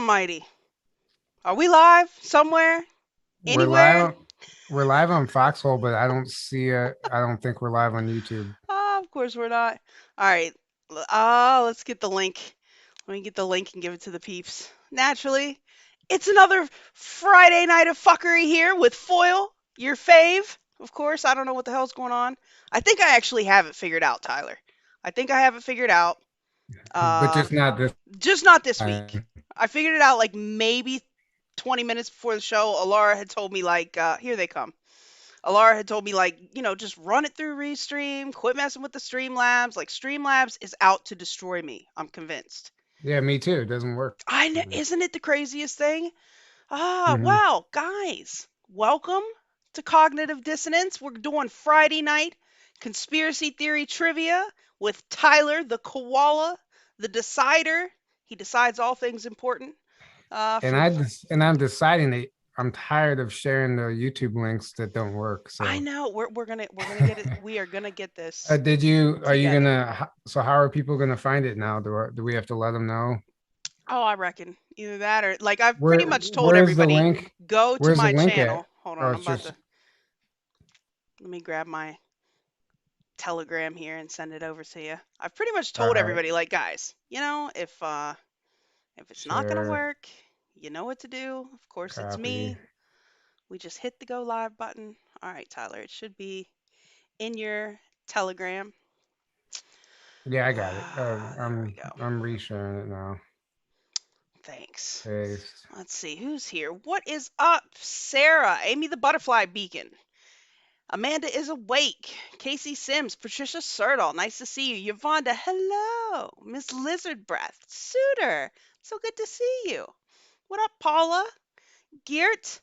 almighty. Are we live somewhere? We're Anywhere? live. We're live on Foxhole, but I don't see it. I don't think we're live on YouTube. Of course we're not. All right. Let's get the link. Let me get the link and give it to the peeps. Naturally, it's another Friday night of fuckery here with Foil, your fave. Of course, I don't know what the hell's going on. I think I actually have it figured out, Tyler. I think I have it figured out. But Uh, just not this just not this week. time. I figured it out like maybe 20 minutes before the show. Alara had told me like, here they come. Alara had told me like, just run it through Restream, quit messing with the Streamlabs. Like Streamlabs is out to destroy me. I'm convinced. Yeah, me too. It doesn't work. I know, isn't it the craziest thing? Hmm. Wow, guys, welcome to Cognitive Dissonance. We're doing Friday night conspiracy theory trivia with Tyler, the koala, the decider. He decides all things important. And For I'm deciding that I'm tired of sharing the YouTube links that don't work. I So, know we're gonna get it. We are gonna get this did you? Are you together. gonna? So, how are people gonna find it now? Do we have to let them know? Oh, I reckon either that or like I've pretty Where much told Where's the everybody link? go to Where's the my link at? channel. Hold Oh, on, I'm it's about just to let me grab my Telegram here and send it over to you. I've pretty much all told right. everybody like guys, if it's not gonna Share work, you know what to do. Of course, it's copy. me. We just hit the go live button. All right, Tyler, it should be in your Telegram. Yeah, I got it. There we go. I'm resharing it now. Thanks. Paste. Let's see who's here. What is up, Sarah? Amy the Butterfly Beacon. Amanda is awake. Casey Sims, Patricia Surdall, nice to see you. Yvonne, hello. Miss Lizard Breath, Suitor, so good to see you. What up, Paula? Geert,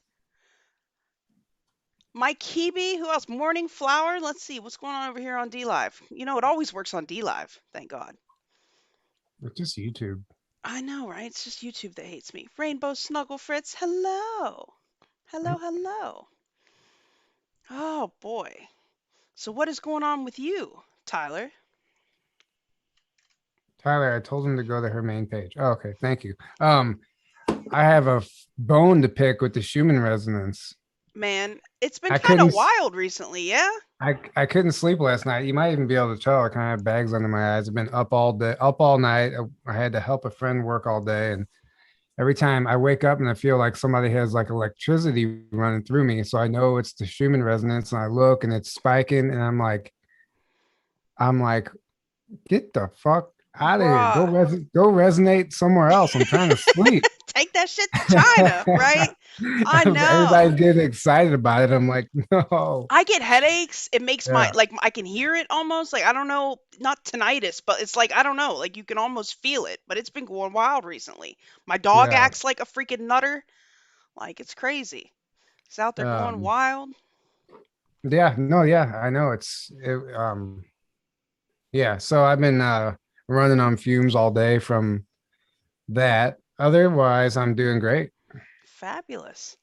Mike Hebe, who else? Morning Flower. Let's see what's going on over here on DLive. It always works on DLive, thank God. It's just YouTube. I know, right? It's just YouTube that hates me. Rainbow Snuggle Fritz, hello. Hello, hello. Oh boy. So what is going on with you, Tyler? Tyler, I told him to go to her main page. Oh, okay, thank you. I have a bone to pick with the Schumann resonance. Man, it's been I kind of couldn't wild recently, yeah? I couldn't sleep last night. You might even be able to tell I kind of have bags under my eyes. I've been up all day, up all night. I had to help a friend work all day, and every time I wake up and I feel like somebody has like electricity running through me, so I know it's the Schumann resonance. And I look and it's spiking, and I'm like, get the fuck out of here. Bruh. Go resonate somewhere else. I'm trying to sleep. Take that shit to China, right? I Everybody's know. getting excited about it. I'm like, no. I get headaches. It makes my Yeah. like I can hear it almost like I don't know, not tinnitus, but it's like I don't know, like you can almost feel it. But it's been going wild recently. My dog Yeah. acts like a freaking nutter. Like it's crazy. He's out there going Um, wild. yeah, no, yeah, I know yeah. So I've been running on fumes all day from that. Otherwise, I'm doing great. Fabulous.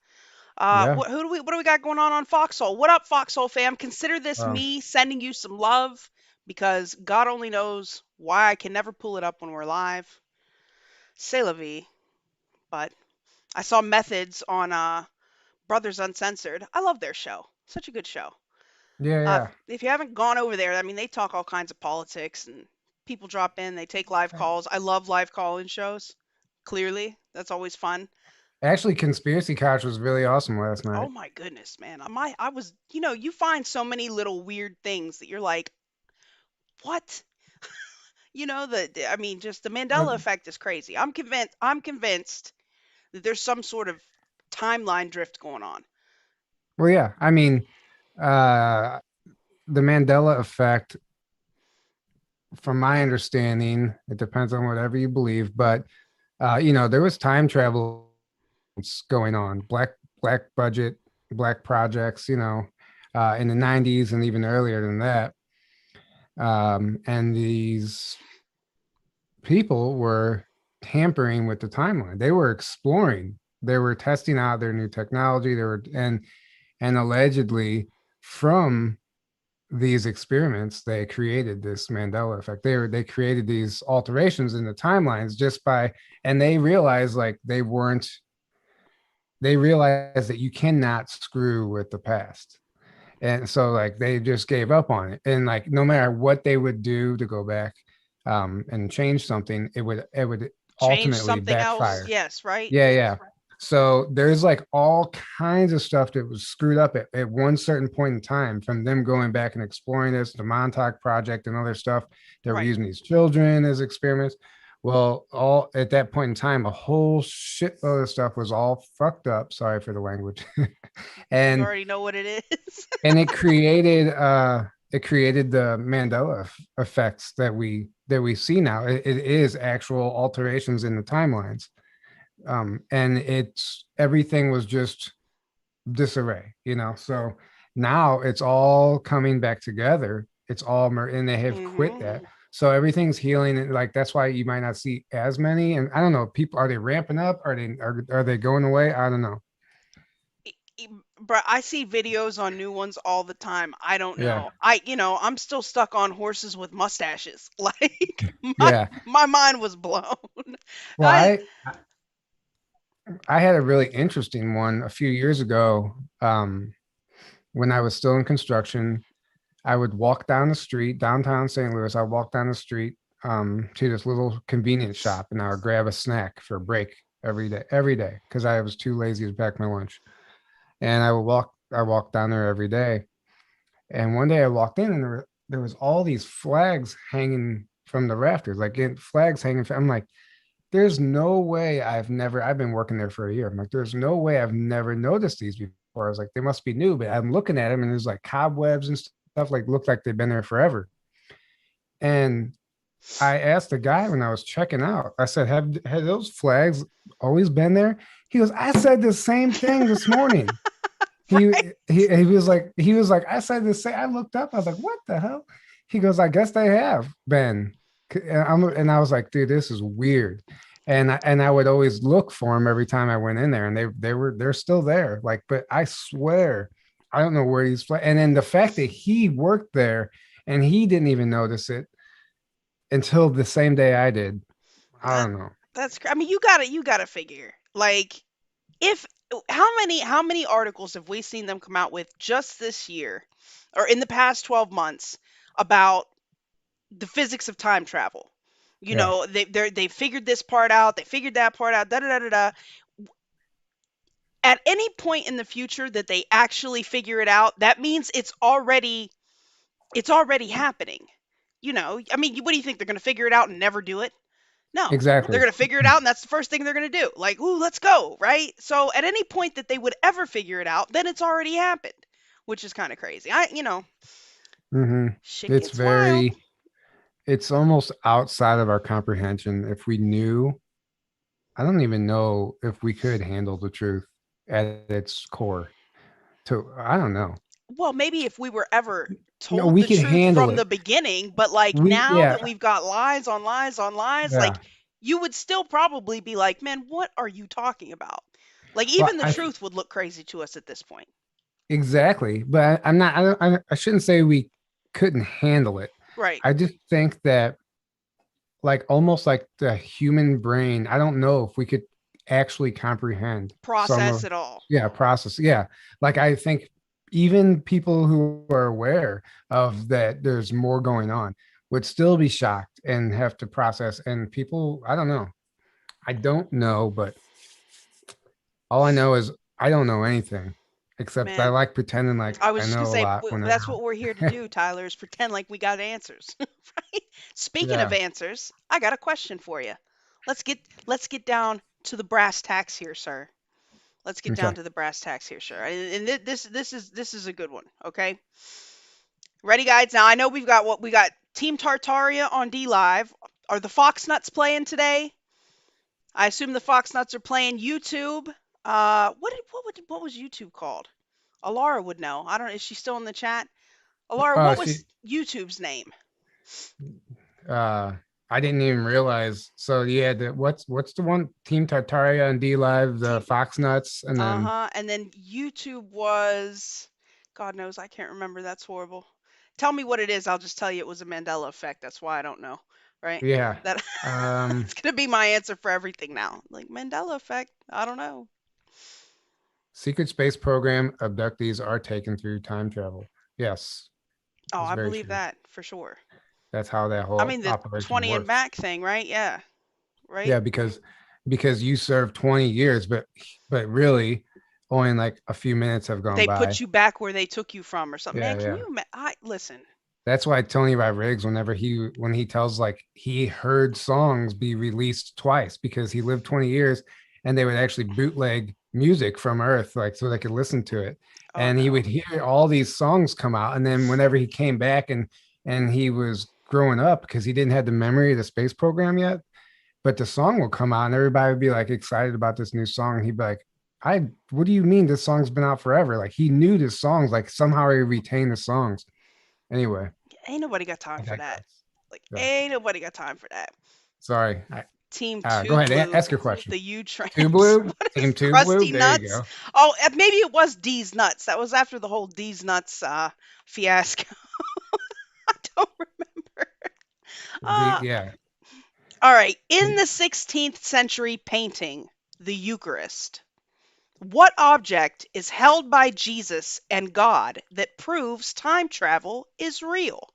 Yeah. What do we got going on Foxhole? What up, Foxhole fam? Consider this Um, me sending you some love because God only knows why I can never pull it up when we're live. C'est la vie. But I saw Methods on Brothers Uncensored. I love their show. Such a good show. yeah, yeah. If you haven't gone over there, I mean, they talk all kinds of politics and people drop in. They take live calls. I love live call-in shows. Clearly, that's always fun. Actually, Conspiracy Couch was really awesome last Oh night. my goodness, man. I was, you find so many little weird things that you're like, what? I mean, just the Mandela Well, effect is crazy. I'm convinced that there's some sort of timeline drift going on. well, yeah. I mean, uh, the Mandela effect, from my understanding, it depends on whatever you believe, but there was time travel going on, black budget, black projects, in the 90s and even earlier than that. And these people were tampering with the timeline. They were exploring. They were testing out their new technology. They were and allegedly from these experiments, they created this Mandela effect. They created these alterations in the timelines just by, and they realized like they realized that you cannot screw with the past. And so like they just gave up on it. And like no matter what they would do to go back and change something, it would Change ultimately something else. backfire. Yes, right? Yeah, yeah. So there's like all kinds of stuff that was screwed up at one certain point in time, from them going back and exploring this, the Montauk project and other stuff. They were Right. using these children as experiments. Well, all at that point in time, a whole shitload of stuff was all fucked up. Sorry for the language. You and already know what it is. and it created the Mandela effects that we see now. It is actual alterations in the timelines, and it's everything was just disarray, you know. So now it's all coming back together. It's all and they have quit Mhm. that. So everything's healing, and like that's why you might not see as many. And I don't know, people, are they ramping up? Are they going away? I don't know. But I see videos on new ones all the time. I don't Yeah, know. I'm still stuck on horses with mustaches. Like my yeah. my mind was blown. Well, I I had a really interesting one a few years ago. When I was still in construction, I would walk down the street, downtown St. Louis. I would walk down the street to this little convenience shop, and I would grab a snack for a break every day, because I was too lazy to pack my lunch. And I walked down there every day. And one day I walked in, and there was all these flags hanging from the rafters, like flags hanging. I'm like, there's no way I've been working there for a year. I'm like, there's no way I've never noticed these before. I was like, they must be new, but I'm looking at them and there's like cobwebs and stuff, like look like they've been there forever. And I asked the guy when I was checking out, I said, have those flags always been there? He goes, I said the same thing this morning. right. He was like, I said the same. I looked up, I was like, what the hell? He goes, I guess they have been. And I was like, dude, this is weird. And I would always look for them every time I went in there, and they're still there. Like, but I swear, I don't know where and then the fact that he worked there and he didn't even notice it until the same day I did. I That don't know. I mean, you got to figure. Like if how many articles have we seen them come out with just this year or in the past 12 months about the physics of time travel? Yeah, They figured this part out, they figured that part out, da da da da da. At any point in the future that they actually figure it out, that means it's already happening. I mean, what do you think, they're going to figure it out and never do it? No, they're exactly. going to figure it out, and that's the first thing they're going to do. Like, ooh, let's go, right? So at any point that they would ever figure it out, then it's already happened, which is kind of crazy. Hmm. Shit It's gets wild. very, it's almost outside of our comprehension. If we knew, I don't even know if we could handle the truth at its core. I don't know. Well, maybe if we were ever No, told we the could truth handle from it. the beginning, but like We now Yeah, that we've got lies on lies on lies, yeah. like you would still probably be like, man, what are you talking about? Like Well, even the truth would look crazy to us at this point. exactly. But I'm not. I shouldn't say we couldn't handle it. Right. I just think that, like, almost like the human brain, I don't know if we could actually comprehend some Process of, it all. yeah, process. Yeah. Like, I think even people who are aware of that there's more going on would still be shocked and have to process. And people, I don't know. I don't know, but all I know is I don't know anything, except I Man, like pretending like I was I just gonna know a say lot when I that's what don't. we're here to do, Tyler, is pretend like we got answers. Right? Speaking of Yeah. answers, I got a question for you. Let's get down to the brass tacks here, sir. Let's get Okay. down to the brass tacks here, sir. And this is a good one. Okay, ready, guys? Now I know we got Team Tartaria on DLive. Are the Fox Nuts playing today? I assume the Fox Nuts are playing YouTube. What was YouTube called? Alara would know. I don't. Is she still in the chat? Alara, what She was YouTube's name? uh I didn't even realize. So yeah, what's the one? Team Tartaria and DLive, the Team. Fox Nuts, and then Uh-huh. And then YouTube was, God knows, I can't remember. That's horrible. tell me what it is. I'll just tell you it was a Mandela effect. That's why I don't know, right? Yeah. That Um, it's gonna be my answer for everything now. Like Mandela effect. I don't know. Secret space program abductees are taken through time travel. Yes, Oh, that's I very believe true. that for sure. That's how that I whole mean the operation 20 and works. back thing, right? Yeah, right. Yeah, because you served 20 years, but really only like a few minutes have gone They by. put you back where they took you from or something. Man, Yeah, can yeah. you I listen. That's why Tony Rodriguez, whenever when he tells like he heard songs be released twice because he lived 20 years and they would actually bootleg music from Earth, like so they could listen to it. Oh And he no. would hear all these songs come out. And then whenever he came back and he was growing up because he didn't have the memory of the space program yet, but the song will come out and everybody would be like excited about this new song. And he'd be like, what do you mean this song's been out forever? Like he knew the songs, like somehow he retained the songs. Anyway, Ain't nobody got time I for that. digress. Like Yeah. ain't nobody got time for that. Sorry. Team Go Two ahead. Blue, Ask your question. the U Two Trains. blue, What is team two blue. Krusty There you Nuts? go. Oh, maybe it was D's Nuts. That was after the whole D's Nuts fiasco. I don't remember. Uh, Yeah. all right. In the 16th century painting, the Eucharist, what object is held by Jesus and God that proves time travel is real?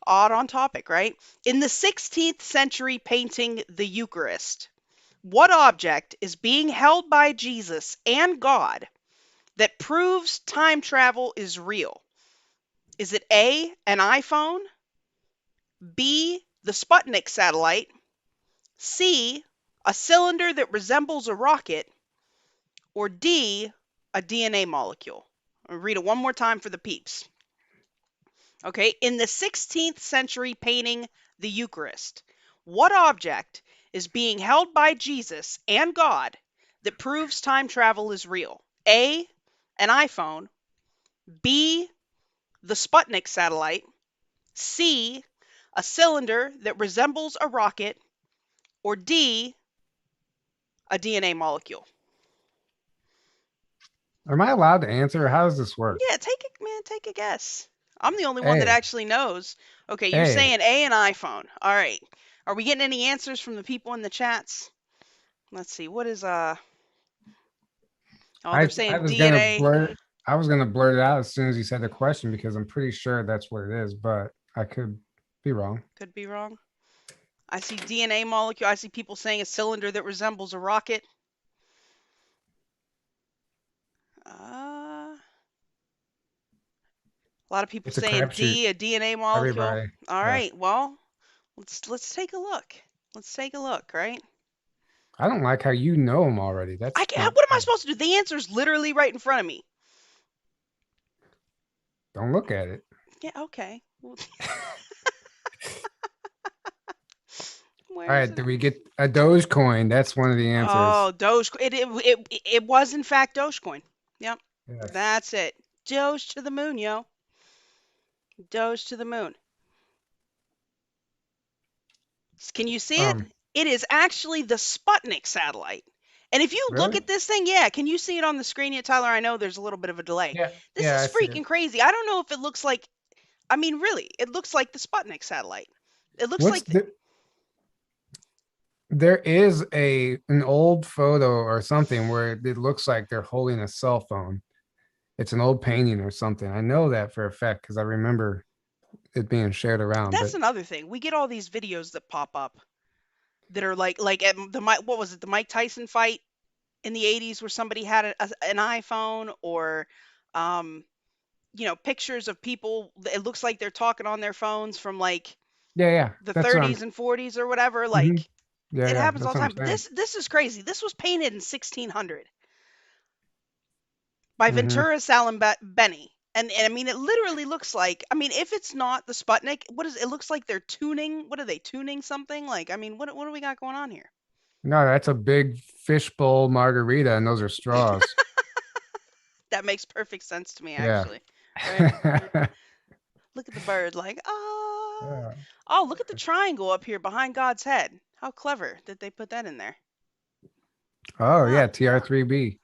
Odd on topic, right? In the 16th century painting, the Eucharist, what object is being held by Jesus and God that proves time travel is real? Is it A, an iPhone, B, the Sputnik satellite, C, a cylinder that resembles a rocket, or D, a DNA molecule? I'll read it one more time for the peeps. Okay, in the 16th century painting, the Eucharist, what object is being held by Jesus and God that proves time travel is real? A, an iPhone, B, the Sputnik satellite, C, a cylinder that resembles a rocket, or D, a DNA molecule? Am I allowed to answer? How does this work? Yeah, take it, man, take a guess. I'm the only one that A. actually knows. Okay, you're A. saying A, an iPhone. All right. Are we getting any answers from the people in the chats? Let's see. What is Oh, they're I saying was gonna DNA. blurt. I was gonna blurt it out as soon as you said the question because I'm pretty sure that's what it is, but I could be wrong. Could be wrong. I see DNA molecule. I see people saying a cylinder that resembles a rocket. A lot of people It's a saying crapshoot. D, a DNA molecule. Everybody. All Yeah. right. Well, let's take a look. Let's take a look, right? I don't like how you know them already. I That's can, not what am I cool. supposed to do? The answer's literally right in front of me. Don't look at it. Yeah, okay. Well, All where is right. it Did at? we get a Dogecoin? That's one of the answers. Oh, Doge. It was in fact Dogecoin. Yep, Yes. that's it. Doge to the moon, yo. Doge to the moon. Can you see it? Um. It is actually the Sputnik satellite. And if you look Really? at this thing, yeah, can you see it on the screen yet, Tyler? I know there's a little bit of a delay. Yeah. This Yeah. I is see it. freaking crazy. I don't know if it looks like, I mean, really, it looks like the Sputnik satellite. It looks What's like, the? There is an old photo or something where it looks like they're holding a cell phone. It's an old painting or something. I know that for a fact because I remember it being shared around. that's But another thing. We get all these videos that pop up that are like at the what was it, the Mike Tyson fight in the 80s where somebody had an iPhone, or um, pictures of people. It looks like they're talking on their phones from like yeah, yeah, the that's what I'm. 30s and 40s or whatever. Mhm. Like Yeah, it yeah, happens all that's the what I'm time. But saying. this is crazy. This was painted in 1600 by Hmm. Ventura Benny. And I mean, it literally looks like, I mean, if it's not the Sputnik, what is it? Looks like they're tuning. What are they tuning something? Like, I mean, what do we got going on here? No, that's a big fishbowl margarita, and those are straws. That makes perfect sense to me, Yeah. actually. Right? Look at the bird, like, ah. Yeah. Oh, look at the triangle up here behind God's head. How clever that they put that in there. Oh Huh. yeah, TR3B.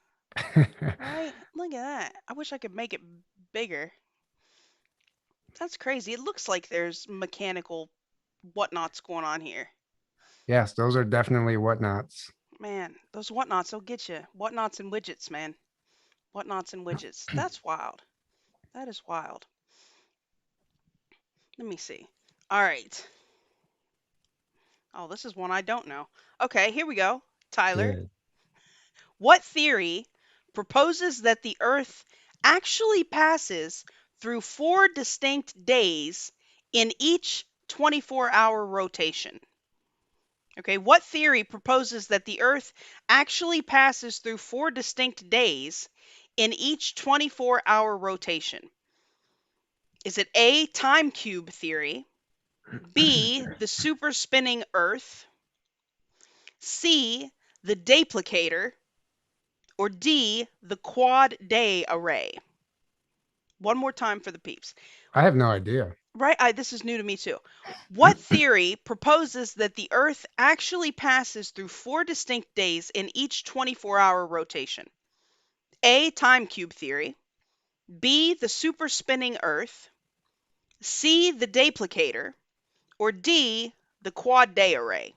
Right? Look at that. I wish I could make it bigger. That's crazy. It looks like there's mechanical whatnots going on here. Yes, those are definitely whatnots. Man, those whatnots, they'll get you. Whatnots and widgets, man. Whatnots and widgets. That's wild. That is wild. Let me see. All right. Oh, this is one I don't know. Okay, here we go. Tyler, Good. what theory proposes that the Earth actually passes through four distinct days in each 24-hour rotation? Okay, what theory proposes that the Earth actually passes through four distinct days in each 24-hour rotation? Is it A, time cube theory, B, the super spinning Earth, C, the duplicator, or D, the quad day array? One more time for the peeps. I have no idea. Right? This is new to me too. What theory proposes that the Earth actually passes through four distinct days in each 24-hour rotation? A, time cube theory, B, the super spinning Earth, C, the duplicator, or D, the quad day array?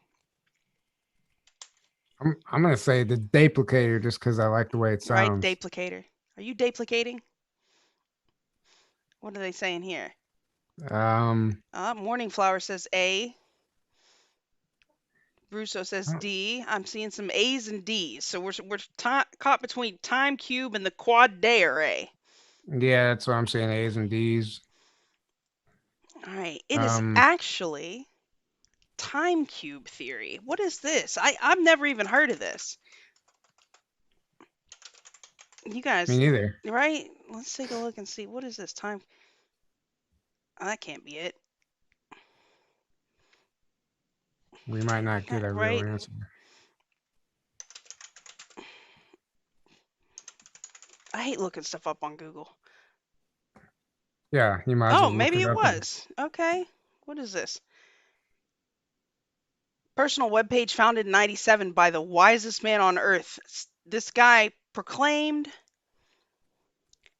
I'm gonna say the duplicator just because I like the way it Right? sounds. Duplicator. Are you duplicating? What are they saying here? Um, Morning Flower says A. Russo says oh, D. I'm seeing some A's and D's. So we're caught between time cube and the quad day array. yeah, that's what I'm saying. A's and D's. All right. It is Um, actually time cube theory. What is this? I've never even heard of this. You Me guys, neither. right? Let's take a look and see. What is this time? Oh, that can't be it. We might not get a real Right? answer. I hate looking stuff up on Google. Yeah, you might as Oh, well look maybe it it up. was. Okay. What is this? Personal webpage founded in 97 by the wisest man on earth. This guy proclaimed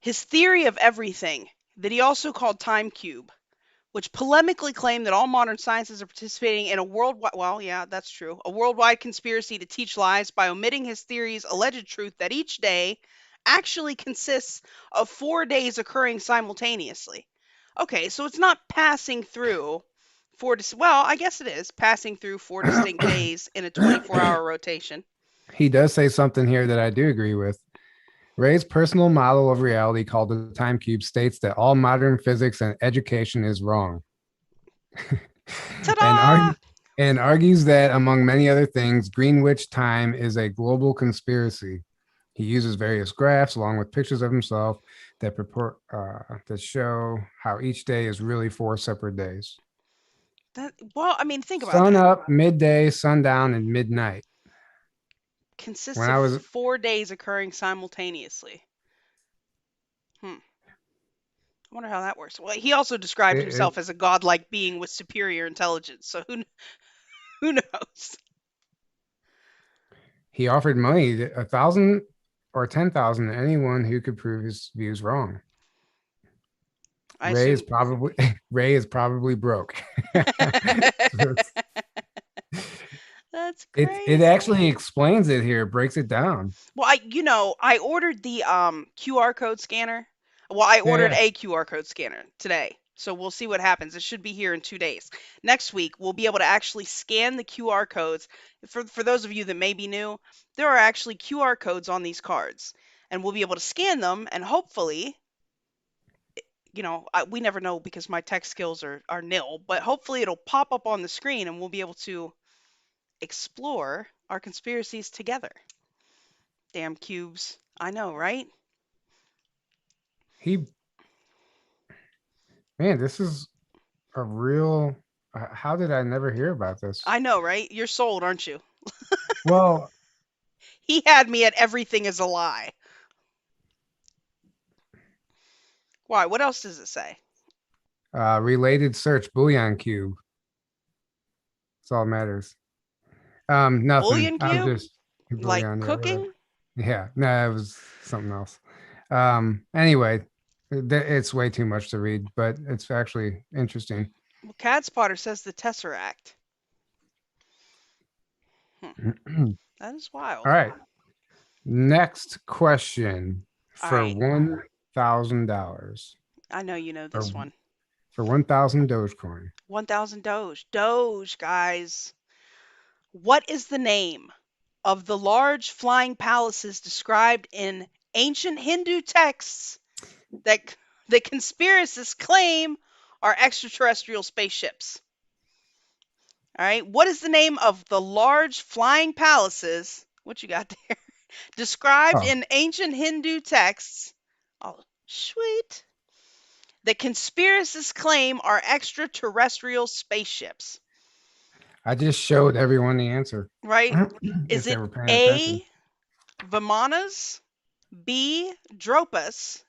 his theory of everything that he also called time cube, which polemically claimed that all modern sciences are participating in a worldwide, well, yeah, that's true, a worldwide conspiracy to teach lies by omitting his theory's alleged truth that each day actually consists of 4 days occurring simultaneously. Okay, so it's not passing through well, I guess it is passing through four distinct days in a 24-hour rotation. He does say something here that I do agree with. Ray's personal model of reality, called the time cube, states that all modern physics and education is wrong, and, Ta-da! and argues that, among many other things, Greenwich time is a global conspiracy. He uses various graphs along with pictures of himself that purport that show how each day is really four separate days: Well, I mean, think about sun that. up, midday, sundown, and midnight. Consists When of I was 4 days occurring simultaneously. Hmm. I wonder how that works. Well, he also described it, himself as a godlike being with superior intelligence, so who knows? he offered money, 1,000 or 10,000 to anyone who could prove his views wrong. I Ray is assume. probably Ray is probably broke. That's It crazy. actually explains it here, breaks it down. Well, I ordered the QR code scanner. Well, I Yeah, ordered yeah. a QR code scanner today. So we'll see what happens. It should be here in 2 days. Next week, we'll be able to actually scan the QR codes. For those of you that may be new, there are actually QR codes on these cards, and we'll be able to scan them, and hopefully, we never know because my tech skills are nil, but hopefully it'll pop up on the screen, and we'll be able to explore our conspiracies together. Damn cubes. I know, right? He Man, this is a real. How did I never hear about this? I know, right? You're sold, aren't you? Well, He had me at everything is a lie. Why? What else does it say? related search Bouillon cube. That's all that matters. Nothing. Bullion I'm cube? just Like Bouillon. Yeah, whatever. cooking? Yeah, no, it was something else. Anyway, It's way too much to read, but it's actually interesting. Well, Cat Spotter says the Tesseract. Hmm, All that is wild. right. Next question All for right. $1,000. I know you know For this one. 1,000 Dogecoin. 1000 Doge. Doge, guys. What is the name of the large flying palaces described in ancient Hindu texts that the conspiracists claim are extraterrestrial spaceships? All right. What is the name of the large flying palaces? What you got there? Described Oh, in ancient Hindu texts. Oh, sweet. The conspiracists claim are extraterrestrial spaceships. I just showed everyone the answer Right? if Is they it were paying attention. A, Vimanas, B, Dropas,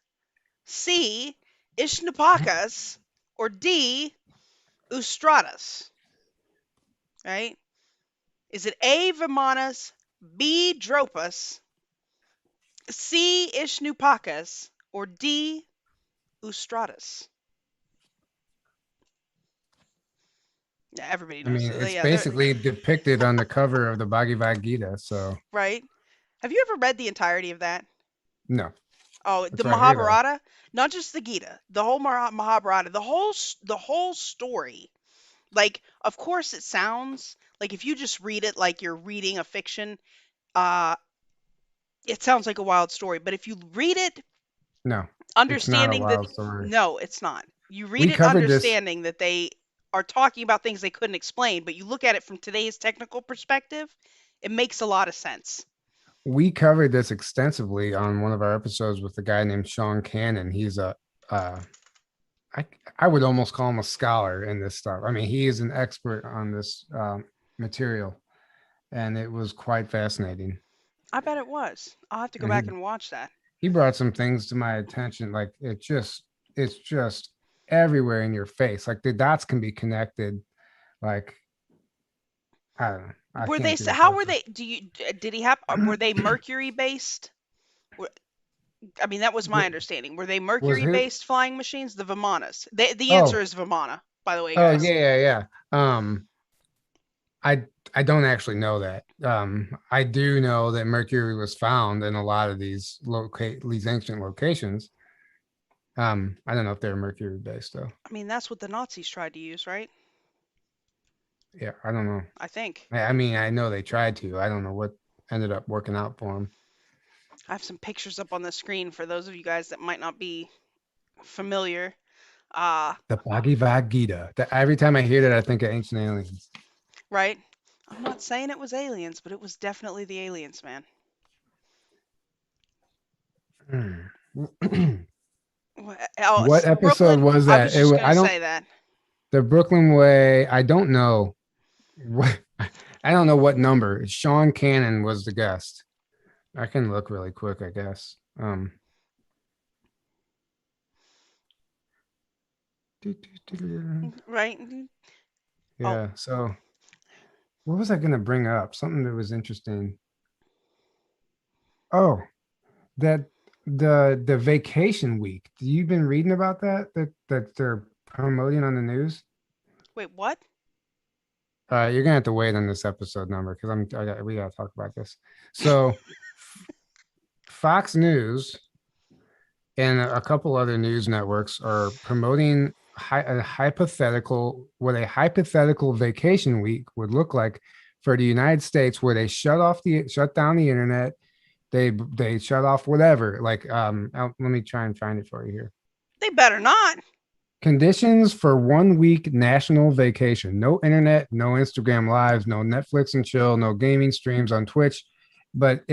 C, Ishnapakas, or D, Ustratas? Right? Is it A, Vimanas, B, Dropas, C, Ishnupakas, or D, Ustratas? Yeah, everybody I knows. mean, it's Yeah, they're basically depicted on the cover of the Bhagavad Gita. So, right. Have you ever read the entirety of that? no, Oh, the it's right here, though. Mahabharata, not just the Gita, the whole Mahabharata, the whole story. Like, of course, it sounds like if you just read it like you're reading a fiction, uh, it sounds like a wild story. But if you read it, No, it's not a understanding that wild story. no, it's not. You read We it covered this. understanding that they are talking about things they couldn't explain, but you look at it from today's technical perspective, it makes a lot of sense. We covered this extensively on one of our episodes with a guy named Sean Cannon. He's a, uh, I, I would almost call him a scholar in this stuff. I mean, he is an expert on this material, and it was quite fascinating. I bet it was. I'll have to go And back and watch that. he brought some things to my attention, like it's just everywhere in your face. Like the dots can be connected. Like I don't know. I Were they can't do it how were justice. they did he have were they mercury based? Were- I mean that was my understanding. Were they Was mercury his? based flying machines? The Vimanas. The answer Oh, is Vimana, by the way, oh guys. yeah, yeah, yeah. I I don't actually know that. I do know that mercury was found in a lot of these ancient locations. I don't know if they're mercury based though. I mean that's what the Nazis tried to use, right? Yeah, I don't know. I think. I mean, I know they tried to. I don't know what ended up working out for them. I have some pictures up on the screen for those of you guys that might not be familiar. Uh, The Bhagavad Gita. Every time I hear that, I think of ancient aliens. right? I'm not saying it was aliens, but it was definitely the aliens, man. Hmm. Oh, What episode Brooklyn. was I that? was just gonna I don't. say that. The Brooklyn Way. I don't know. What? I don't know what number. Sean Cannon was the guest. I can look really quick, I guess. Right? Oh, Yeah. So, what was I going to bring up? Something that was interesting. Oh, that the vacation week. You been reading about that? That they're promoting on the news? wait, what? You're gonna have to wait on this episode number because we gotta talk about this. So, Fox News and a couple other news networks are promoting what a hypothetical vacation week would look like for the United States, where they shut down the internet, they shut off whatever. Like, let me try and find it for you here. They better not. Conditions for 1 week national vacation. No internet, no Instagram lives, no Netflix and chill, no gaming streams on Twitch. But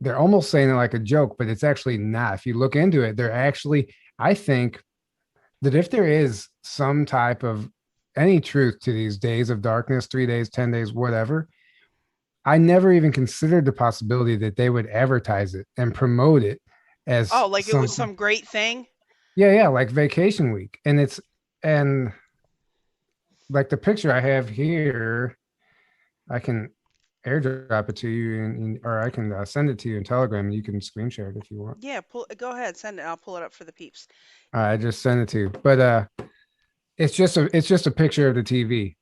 they're almost saying it like a joke, but it's actually not. If you look into it, they're actually, I think that if there is some type of any truth to these days of darkness, 3 days, 10 days, whatever, I never even considered the possibility that they would advertise it and promote it as Oh, like it was some, some great thing. yeah, like vacation week. And like the picture I have here, I can. airdrop it to you, or I can send it to you in Telegram, and you can screen share it if you want. Yeah, go ahead, send it. I'll pull it up for the peeps. I just sent it to you, but it's just a picture of the TV.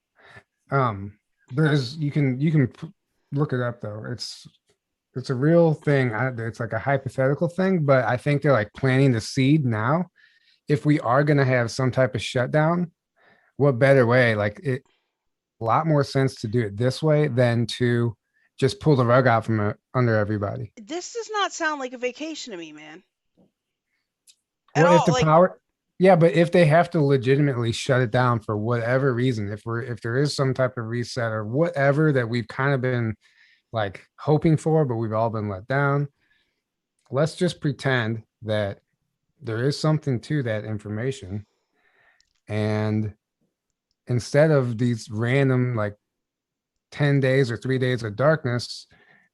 Um, there's you can look it up though. It's a real thing. It's like a hypothetical thing, but I think they're like planting the seed now. If we are going to have some type of shutdown, what better way? Like it, a lot more sense to do it this way than to just pull the rug out from under everybody. This does not sound like a vacation to me, man. At Well, if all. the Like, power, yeah, but if they have to legitimately shut it down for whatever reason, if there is some type of reset or whatever that we've kind of been like hoping for, but we've all been let down, let's just pretend that there is something to that information. And instead of these random like 10 days or 3 days of darkness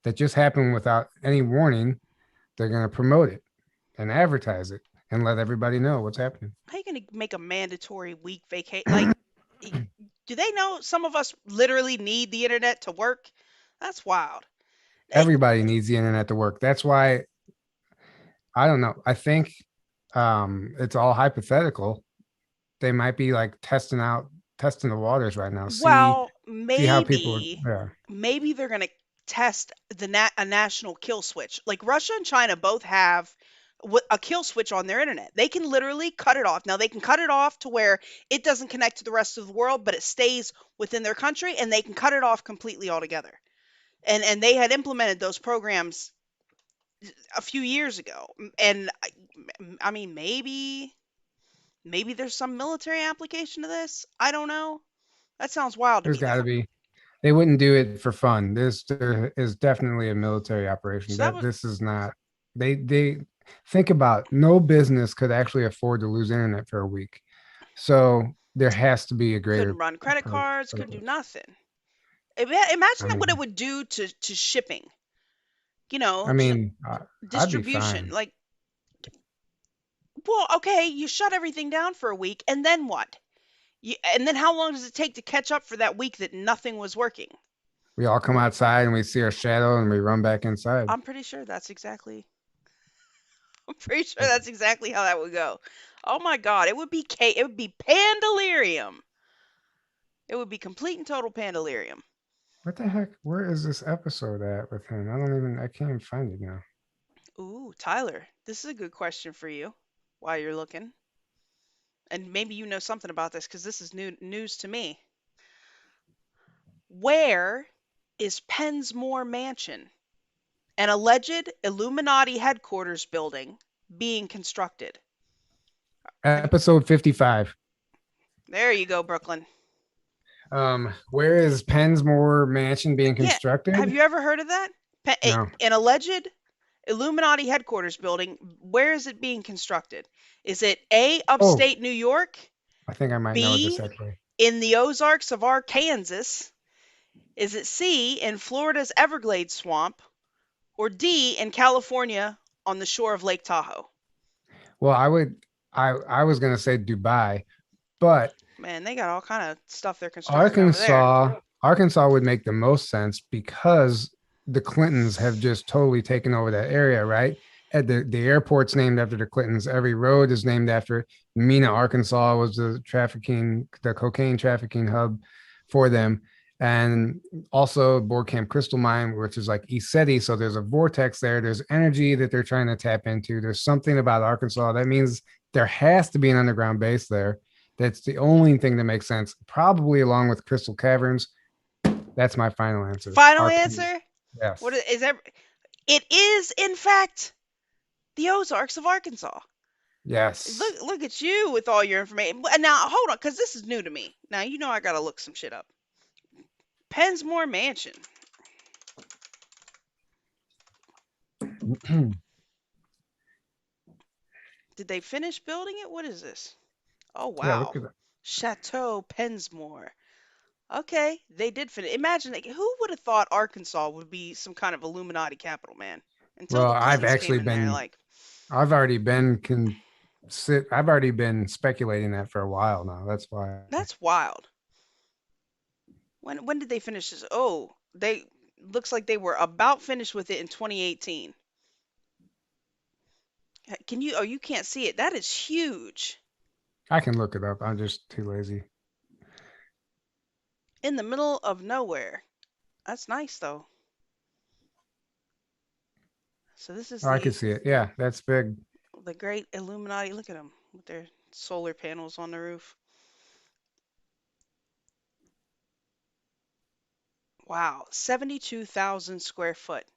that just happen without any warning, they're going to promote it and advertise it and let everybody know what's happening. how you gonna make a mandatory week vacation? Like, do they know some of us literally need the internet to work? That's wild. Like, Everybody needs the internet to work. That's why I don't know. I think it's all hypothetical. They might be like testing the waters right now. well, See how people maybe, yeah. maybe they're gonna test a national kill switch. Like Russia and China both have a kill switch on their internet. They can literally cut it off. Now they can cut it off to where it doesn't connect to the rest of the world, but it stays within their country, and they can cut it off completely altogether. And they had implemented those programs a few years ago. And I mean, maybe there's some military application to this. I don't know. That sounds wild to There's me got though. to be. They wouldn't do it for fun. There is definitely a military operation. So that That was this is not. They think about no business could actually afford to lose internet for a week. So there has to be a couldn't greater run credit cards, couldn't do purpose. nothing. Imagine I what it mean, would do to shipping, I mean, I'd be distribution. fine. Like, well, okay, you shut everything down for a week, and then what? And then how long does it take to catch up for that week that nothing was working? We all come outside and we see our shadow and we run back inside. I'm pretty sure that's exactly. I'm pretty sure that's exactly how that would go. Oh my god, it would be pandalirium. It would be complete and total pandalirium. What the heck? Where is this episode at with him? I can't even find it now. Ooh, Tyler, this is a good question for you while you're looking. And maybe you know something about this because this is news to me. Where is Pensmore Mansion, an alleged Illuminati headquarters building, being constructed? Have you, Episode 55. there you go, Brooklyn. Where is Pensmore Mansion being Yeah, have constructed? you ever heard of that? No. An alleged Illuminati headquarters building. Where is it being constructed? Is it A, Oh, upstate New York, I think I might know what this B, actually. in the Ozarks of Arkansas? Is it C, in Florida's Everglades swamp, or D, in California on the shore of Lake Tahoe? Well, I was gonna say Dubai, but Man, they got all kind of stuff they're constructing over there. Arkansas would make the most sense because the Clintons have just totally taken over that area, right? At the airport's named after the Clintons. Every road is named after it. Mena, Arkansas was the cocaine trafficking hub for them. And also Board Camp Crystal Mine, which is like East City. So there's a vortex there. There's energy that they're trying to tap into. There's something about Arkansas. That means there has to be an underground base there. That's the only thing that makes sense, probably along with Crystal Caverns. That's my final answer. Final RP. answer? What Yes. is there? It is, in fact, the Ozarks of Arkansas. Yes. Look at you with all your information. Now hold on, because this is new to me. Now you know I gotta look some shit up. Pensmore Mansion. Did they finish building it? What is this? Oh Yeah, look wow, at that. Chateau Pensmore. Okay, they did finish. Imagine, like, who would have thought Arkansas would be some kind of Illuminati capital, man? Until Well, the Clintons came in there, like, I've already been I've already been speculating that for a while now. That's why. that's wild. When did they finish this? Oh, they. looks like they were about finished with it in 2018. Can you? Oh, you can't see it. That is huge. I can look it up. I'm just too lazy. In the middle of nowhere. That's nice though. So this is Oh, I can see it. Yeah, that's big. the great Illuminati. Look at them with their solar panels on the roof. Wow, 72,000 square foot.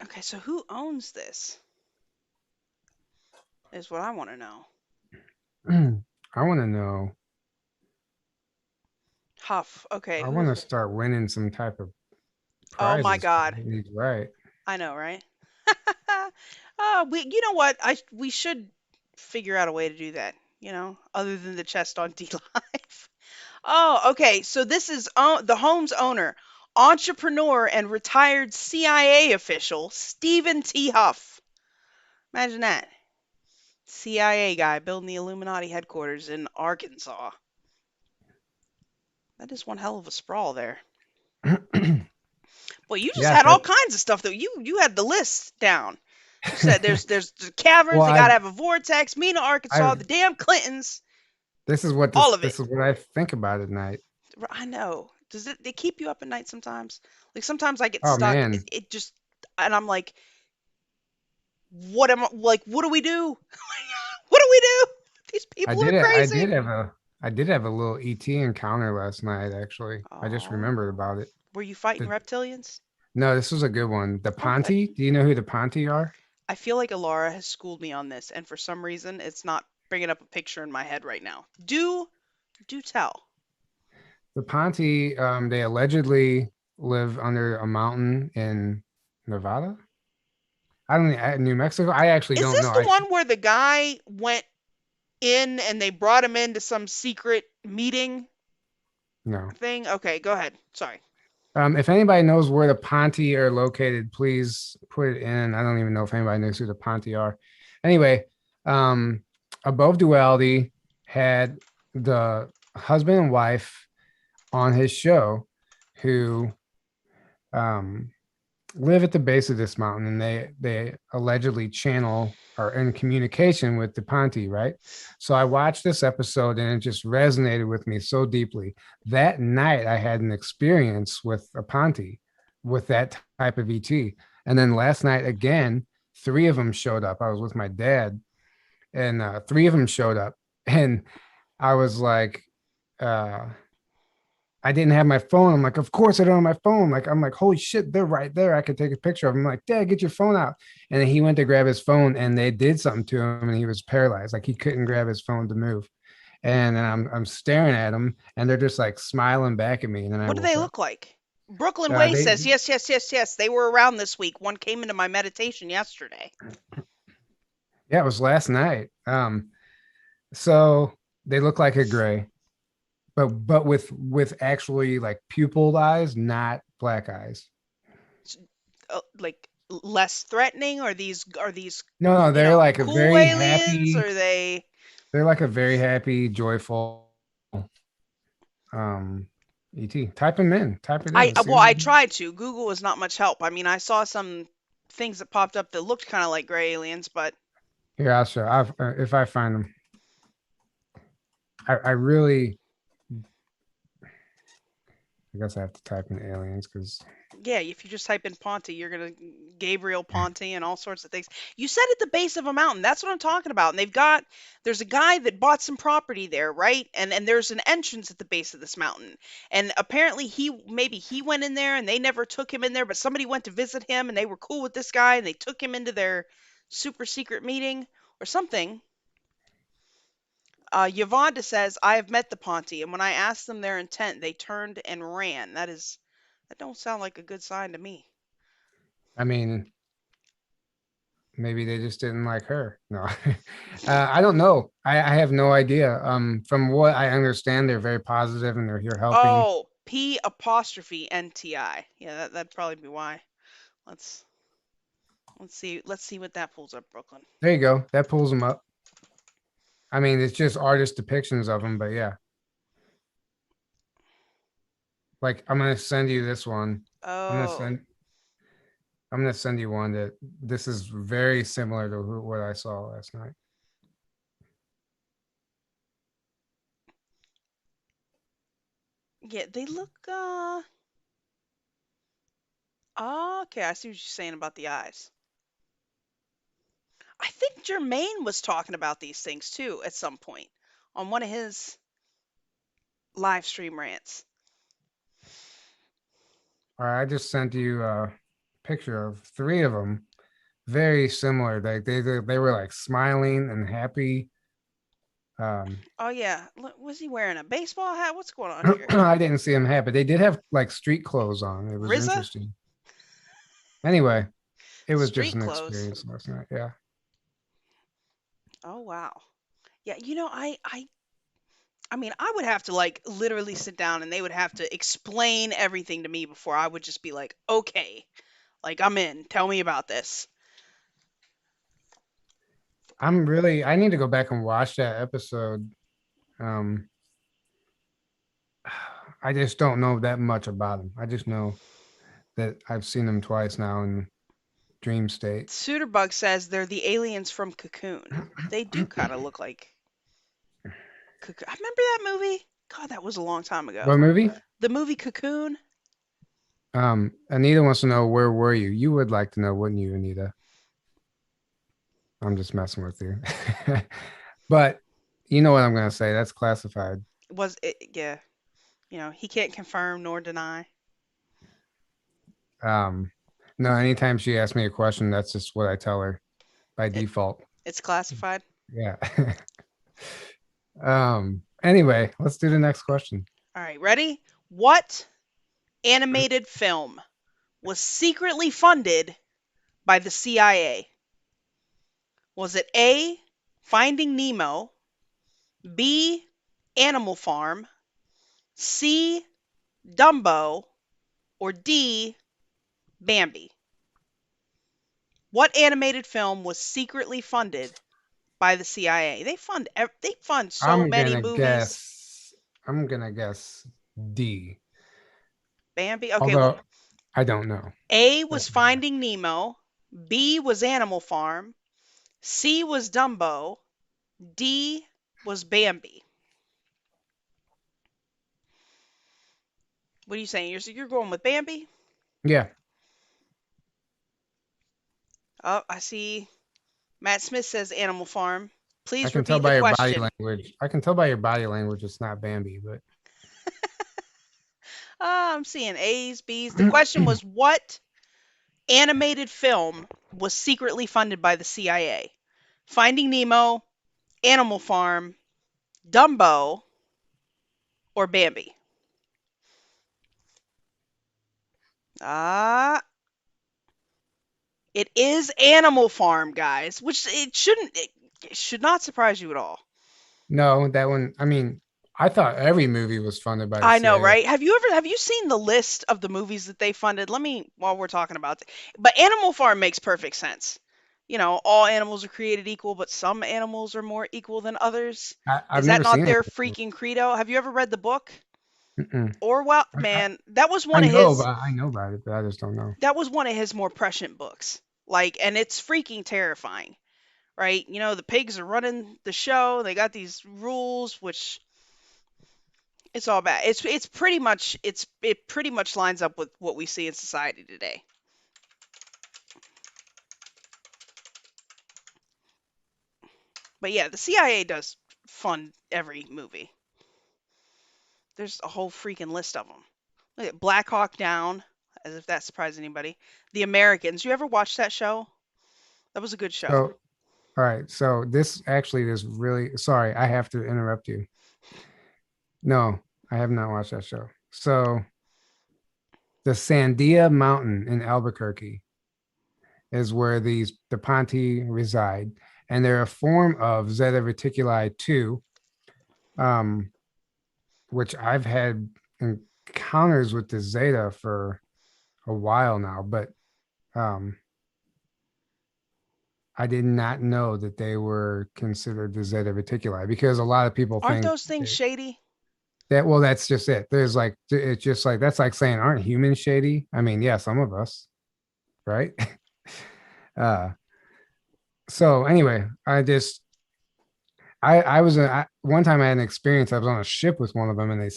Okay, so who owns this? Is what I want to know. I want to know. Huff. Okay, I who? want to start winning some type of Oh my prizes for God. getting these right. I know, right? You know what? We should figure out a way to do that. Other than the chest on DLive. Oh, okay. So this is the home's owner, entrepreneur, and retired CIA official Stephen T. Huff. Imagine that. CIA guy building the Illuminati headquarters in Arkansas. That is one hell of a sprawl there. Well, you just Yeah, had all that. kinds of stuff though. You had the list down. You said there's the caverns. Well, They gotta have a vortex. Mena, Arkansas. I've The damn Clintons. this is what All this of it. this is what I think about at night. I know. Does it? They keep you up at night sometimes. Like sometimes I get Oh stuck. man, It just and I'm like, what am I like? What do we do? What do we do? These people are I crazy. did have a little ET encounter last night. Actually, I just Oh, remembered about it. were you fighting The, reptilians? no, this was a good one. The Oh, good. Ponte. Do you know who the Ponte are? I feel like Alara has schooled me on this, and for some reason, it's not bringing up a picture in my head right now. Do tell. The Ponte. They allegedly live under a mountain in Nevada. I don't know, New Mexico. I actually Is don't this know. the one where the guy went in and they brought him into some secret meeting No. thing? Okay, go ahead. Sorry. If anybody knows where the Ponte are located, please put it in. I don't even know if anybody knows who the Ponte are. Anyway, um, Above Duality had the husband and wife on his show who um, live at the base of this mountain, and they allegedly channel or in communication with the Ponte, right? So I watched this episode and it just resonated with me so deeply. That night I had an experience with a Ponte, with that type of ET. And then last night again, three of them showed up. I was with my dad, and three of them showed up, and I was like, uh, I didn't have my phone. I'm like, of course I don't have my phone. Like, I'm like, holy shit, they're right there. I could take a picture of them. I'm like, Dad, get your phone out. And then he went to grab his phone and they did something to him and he was paralyzed. Like he couldn't grab his phone to move. And then I'm staring at him and they're just like smiling back at me. And then I What do woke they up. look like? Brooklyn Way They says, yes, yes, yes, yes. They were around this week. One came into my meditation yesterday. Yeah, it was last night. So they look like a gray, but with actually like pupilled eyes, not black eyes. Like less threatening? Are these No, they're like a cool very aliens? happy, Are they? they're like a very happy, joyful ET. Type them in. Type it in. See Well, what I you tried to. Google was not much help. I mean, I saw some things that popped up that looked kind of like gray aliens, but here. I'll show. If I find them, I really. I guess I have to type in aliens because yeah, if you just type in Ponte, you're gonna Gabriel Ponte and all sorts of things. You said at the base of a mountain. That's what I'm talking about. And there's a guy that bought some property there, right? And there's an entrance at the base of this mountain. And apparently maybe he went in there and they never took him in there, but somebody went to visit him and they were cool with this guy and they took him into their super secret meeting or something. Yvonne says, I have met the Ponte, and when I asked them their intent, they turned and ran. That don't sound like a good sign to me. I mean maybe they just didn't like her. No, I don't know. I have no idea. From what I understand, they're very positive and they're here helping. Oh, P apostrophe NTI. Yeah, that'd probably be why. Let's let's see what that pulls up, Brooklyn. There you go. That pulls them up. I mean, it's just artist depictions of them, but yeah. Like I'm gonna send you this one. I'm gonna Oh, send I'm gonna send you one that this is very similar to what I saw last night. yeah, they look. Oh, okay, I see what you're saying about the eyes. I think Jermaine was talking about these things too at some point on one of his live stream rants. All right, I just sent you a picture of three of them, very similar. Like they were like smiling and happy. Um, Oh yeah, look, was he wearing a baseball hat? What's going on here? I didn't see them happy. They did have like street clothes on. It was RZA? interesting. Anyway, it was just Street an clothes. experience last night. Yeah. Oh wow. Yeah, I mean, I would have to like literally sit down and they would have to explain everything to me before I would just be like, "Okay, like I'm in. Tell me about this." I need to go back and watch that episode. Um, I just don't know that much about him. I just know that I've seen him twice now in dream state. Suiterbug says they're the aliens from Cocoon. They do kind of look like Cocoon. I remember that movie. God, that was a long time ago. What movie? The movie Cocoon. Anita wants to know where were you? You would like to know, wouldn't you, Anita? I'm just messing with you. But you know what I'm gonna say. That's classified. Was it? Yeah, he can't confirm nor deny. Um, no, anytime she asks me a question, that's just what I tell her by It default. it's classified. Yeah. Anyway, let's do the next question. All right, ready? What animated film was secretly funded by the CIA? Was it A, Finding Nemo, B, Animal Farm, C, Dumbo, or D, Bambi? What animated film was secretly funded by the CIA? They fund so I'm many gonna movies. guess. I'm gonna guess D. Bambi. Okay, well, Although I don't know. A But was Finding Nemo, B was Animal Farm, C was Dumbo, D was Bambi. What are you saying? You're going with Bambi? yeah, Oh, I see. Matt Smith says Animal Farm. I Please can tell repeat the by your body question. language. I can tell by your body language it's not Bambi, I'm seeing A's, B's. The but question was what animated film was secretly funded by the CIA? Finding Nemo, Animal Farm, Dumbo, or Bambi? Ah, it is Animal Farm, guys, which it should not surprise you at all. no, that one. I mean, I thought every movie was funded by the I know, CIA. right? Have you seen the list of the movies that they funded? Let me while we're talking about it. But Animal Farm makes perfect sense. All animals are created equal, but some animals are more equal than others. I've Is that never not seen it. their freaking credo? Have you ever read the book? Mm-mm. Orwell, I, man, I know about it, but I just don't know. that was one of his more prescient books. Like, and it's freaking terrifying, right? The pigs are running the show. They got these rules, which it's all bad. It pretty much lines up with what we see in society today. But yeah, the CIA does fund every movie. There's a whole freaking list of them. Look at Black Hawk Down, as if that surprised anybody. The Americans. You ever watch that show? That was a good show. So, all right. So this actually is really sorry. I have to interrupt you. No, I have not watched that show. So the Sandia Mountain in Albuquerque is where the Ponti reside, and they're a form of Zeta Reticuli 2, um, which I've had encounters with the Zeta for a while now, but um, I did not know that they were considered the Zeta Reticuli because a lot of people Aren't think those things shady? That well, that's just it. There's like it's just like that's like saying aren't humans shady? I mean, yeah, some of us, right? uh so anyway, I was one time I had an experience. I was on a ship with one of them, and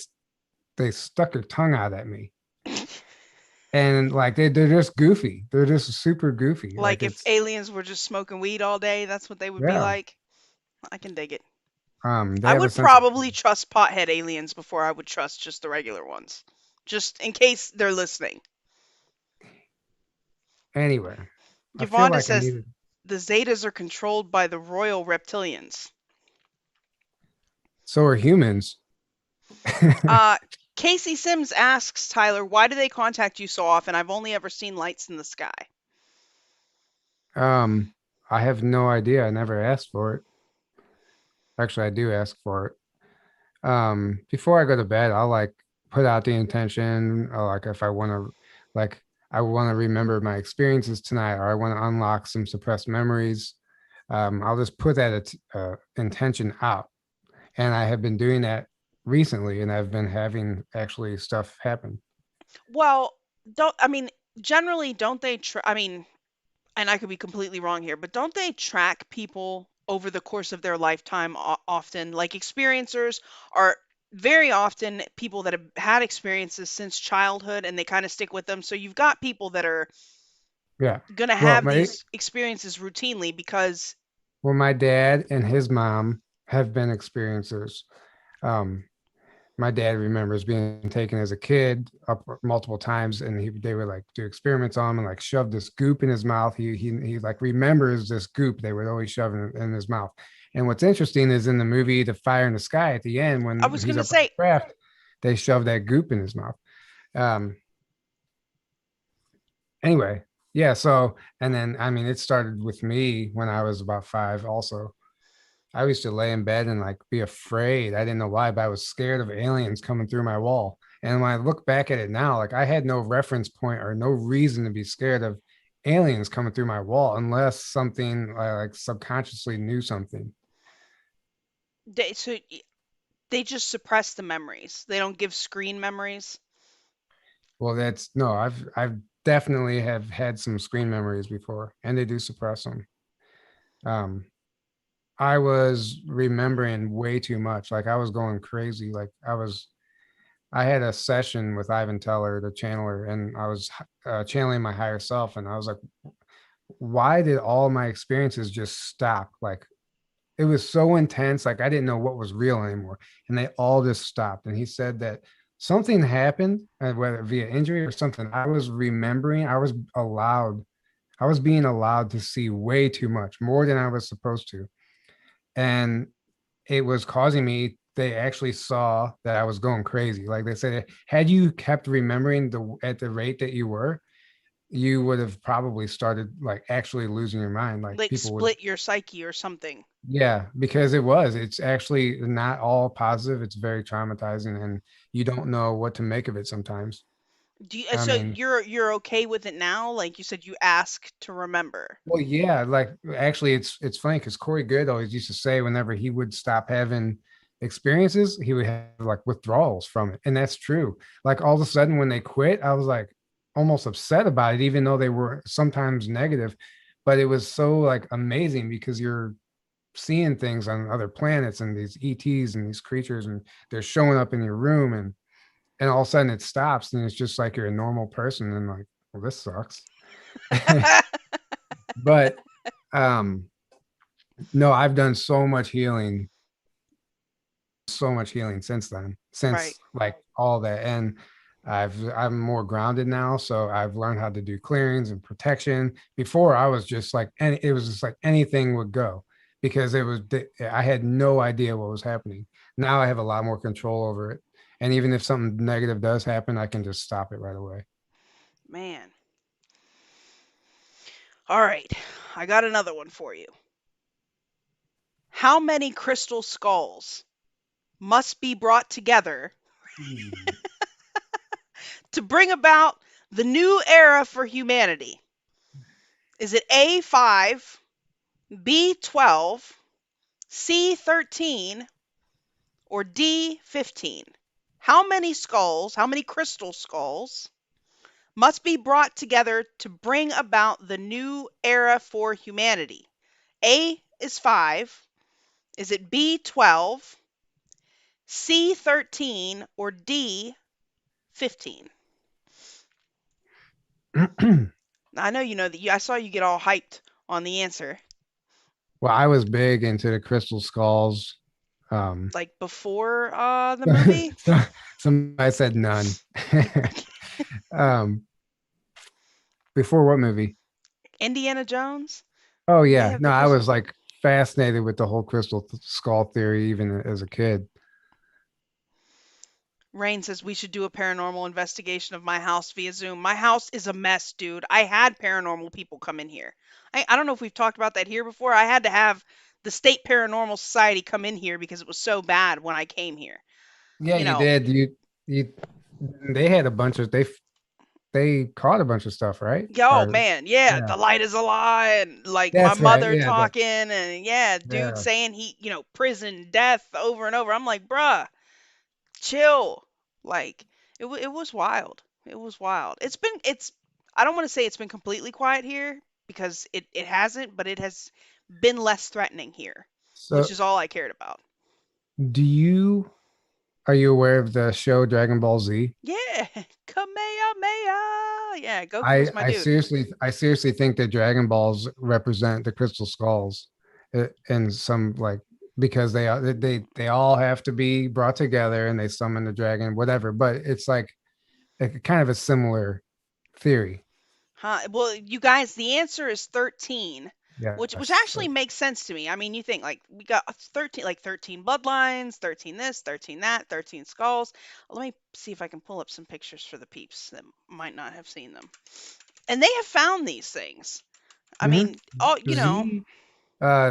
they stuck their tongue out at me, and like they're just goofy. They're just super goofy. Like Like if it's aliens were just smoking weed all day, that's what they would be yeah. like. I can dig it. They I have a would sense of probably trust pothead aliens before I would trust just the regular ones, just in case they're listening. anyway. I feel Yvonne like I says needed the Zetas are controlled by the royal reptilians. so are humans. Uh, Casey Sims asks Tyler, why do they contact you so often? I've only ever seen lights in the sky. um, I have no idea. I never asked for it. Actually, I do ask for it. Before I go to bed, I'll like put out the intention, or like if I want to, like I want to remember my experiences tonight, or I want to unlock some suppressed memories. I'll just put that intention out, and I have been doing that recently, and I've been having actually stuff happen. Well, don't I mean generally don't they I mean, and I could be completely wrong here, but don't they track people over the course of their lifetime often? Like experiencers are very often people that have had experiences since childhood and they kind of stick with them. So you've got people that are Yeah. going to Well, have my these experiences routinely because my dad and his mom have been experiencers. Um, my dad remembers being taken as a kid up multiple times, and they would like do experiments on him and like shove this goop in his mouth. He like remembers this goop they would always shove in his mouth. And what's interesting is in the movie The Fire in the Sky at the end I when was going he's to up on the say craft, they shove that goop in his mouth. Um, anyway, yeah. So and then I mean it started with me when I was about 5. Also, I used to lay in bed and like be afraid. I didn't know why, but I was scared of aliens coming through my wall. And when I look back at it now, like I had no reference point or no reason to be scared of aliens coming through my wall unless something like subconsciously knew something. so they just suppress the memories. They don't give screen memories. Well, that's no, I've definitely have had some screen memories before, and they do suppress them. Um, I was remembering way too much. Like I was going crazy. I had a session with Ivan Teller, the channeler, and I was channeling my higher self. And I was like, why did all my experiences just stop? Like, it was so intense. Like, I didn't know what was real anymore. And they all just stopped. And he said that something happened, whether via injury or something. I was remembering, I was being allowed to see way too much, more than I was supposed to. And it was causing me they actually saw that I was going crazy. Like they said, had you kept remembering the at the rate that you were, you would have probably started like actually losing your mind. Like Like people would, split your psyche or something. yeah, because it's actually not all positive. It's very traumatizing, and you don't know what to make of it sometimes. Do you, I so mean, you're okay with it now? Like you said, you ask to remember. well, yeah, like actually, it's funny because Corey Good always used to say whenever he would stop having experiences, he would have like withdrawals from it, and that's true. Like all of a sudden, when they quit, I was like almost upset about it, even though they were sometimes negative. But it was so like amazing because you're seeing things on other planets and these ETs and these creatures, and they're showing up in your room, and all of a sudden it stops, and it's just like you're a normal person, and like, well, this sucks. But um no, I've done so much healing since then, Right. since like all that. And I'm more grounded now. So I've learned how to do clearings and protection. Before I was just like, and it was just like anything would go because I had no idea what was happening. Now I have a lot more control over it. And even if something negative does happen, I can just stop it right away. Man. All right. I got another one for you. How many crystal skulls must be brought together Hmm. to bring about the new era for humanity? Is it A 5, B 12, C 13, or D 15? how many crystal skulls must be brought together to bring about the new era for humanity? A is 5. Is it B 12, C 13, or D 15? I know you know that I saw you get all hyped on the answer Well, I was big into the crystal skulls. Um, like before the movie. so somebody said none. um, before what movie? Indiana Jones? Oh They yeah, have no, the I crystal. was like fascinated with the whole skull theory even as a kid. Rain says we should do a paranormal investigation of my house via Zoom. My house is a mess, dude. I had paranormal people come in here. I don't know if we've talked about that here before. I had to have the State Paranormal Society come in here because it was so bad when I came here. Yeah, You you know, did. You they had a bunch of they caught a bunch of stuff, right? oh Or man, yeah, yeah, the light is a lie, and like my that's right. mother Yeah, talking, and yeah, dude yeah. saying prison, death over and over. I'm like, bruh, chill. Like it was wild. It was wild. It's I don't want to say it's been completely quiet here because it hasn't, but it has been less threatening here, which So is all I cared about. do you are you aware of the show Dragon Ball Z? Yeah, Kamehameha. Yeah, Goku was my dude. I seriously think that Dragon Balls represent the crystal skulls in some like because they all have to be brought together and they summon the dragon, whatever. But it's like a kind of a similar theory. Huh. Well, you guys, the answer is 13, which Yes. actually makes sense to me. I mean, you think like we got 13 like 13 bloodlines, 13 this, 13 that, 13 skulls. Let me see if I can pull up some pictures for the peeps that might not have seen them. And they have found these things. I Hmm. mean, oh,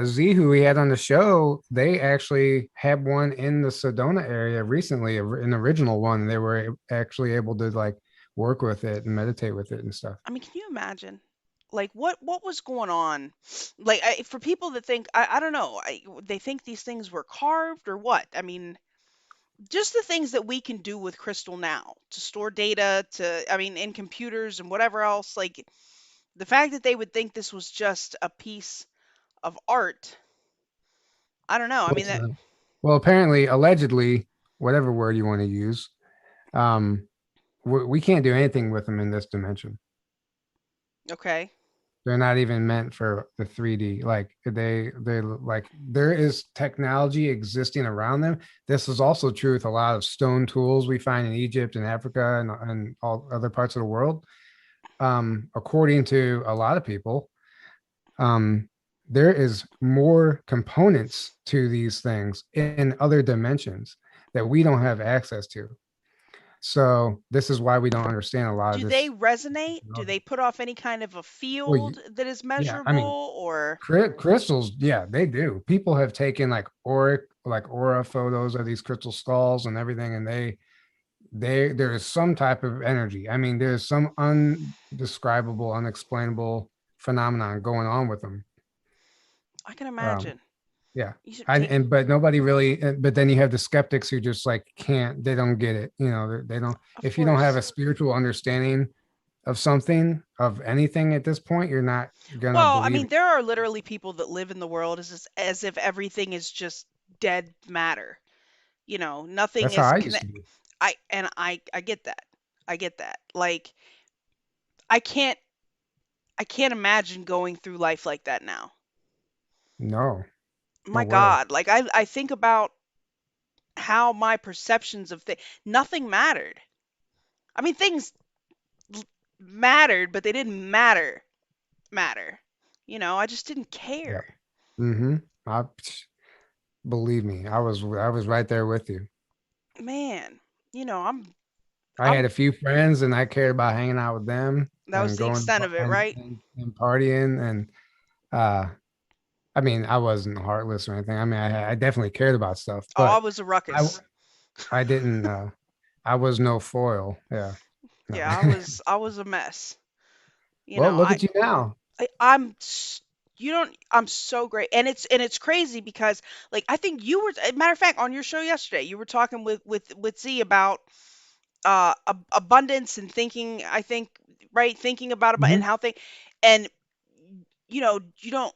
Z, who we had on the show, they actually had one in the Sedona area recently, an original one. They were actually able to like work with it and meditate with it and stuff. I mean, can you imagine? Like what was going on? Like for people that think I don't know, they think these things were carved or what? I mean, just the things that we can do with crystal now to store data to I mean in computers and whatever else, like the fact that they would think this was just a piece of art. I don't know. I mean What's that. that? Well, apparently, allegedly, whatever word you want to use, um, we can't do anything with them in this dimension. Okay. They're not even meant for the 3D. Like they like there is technology existing around them. This is also true with a lot of stone tools we find in Egypt and Africa and all other parts of the world. According to a lot of people, um, there is more components to these things in other dimensions that we don't have access to. So this is why we don't understand a lot of Do they this. resonate? Do they put off any kind of a Well, field that is yeah, I mean, measurable or crystals, yeah, they do. People have taken like aura photos of these crystal skulls and everything, and there is some type of energy. I mean, there's some undescribable, unexplainable phenomenon going on with them. I can Um, imagine. yeah, You should, and can but nobody really. But then you have the skeptics who just like can't. They don't get it. You know, they don't. of If you don't have course. a spiritual understanding of something of anything at this point, you're not gonna Well, I believe mean, it. there are literally people that live in the world as if everything is just dead matter. Nothing That's how is I used to connect. be. I get that. I get that. Like I can't I can't imagine going through life like that now. No, no My way. God, like I think about how my perceptions of things, nothing mattered. I mean, things mattered, but they didn't matter. I just didn't Yeah. care. Mm-hmm. I believe me. I was right there with you. Man, you know, I'm I had I'm a few friends and I cared about hanging out with them that was and the going extent of it, right? and partying and uh I mean I wasn't heartless or anything. I mean I definitely cared about stuff, Oh, I but was a I ruckus. I didn't I was no foil. Yeah. No. Yeah, I was a mess. You Well, know, look at you now. I'm You don't. I'm so great, and it's crazy because like I think you were. Matter of fact, on your show yesterday, you were talking with Z about abundance and thinking. I think right, thinking about and Hmm. how thing, and you don't.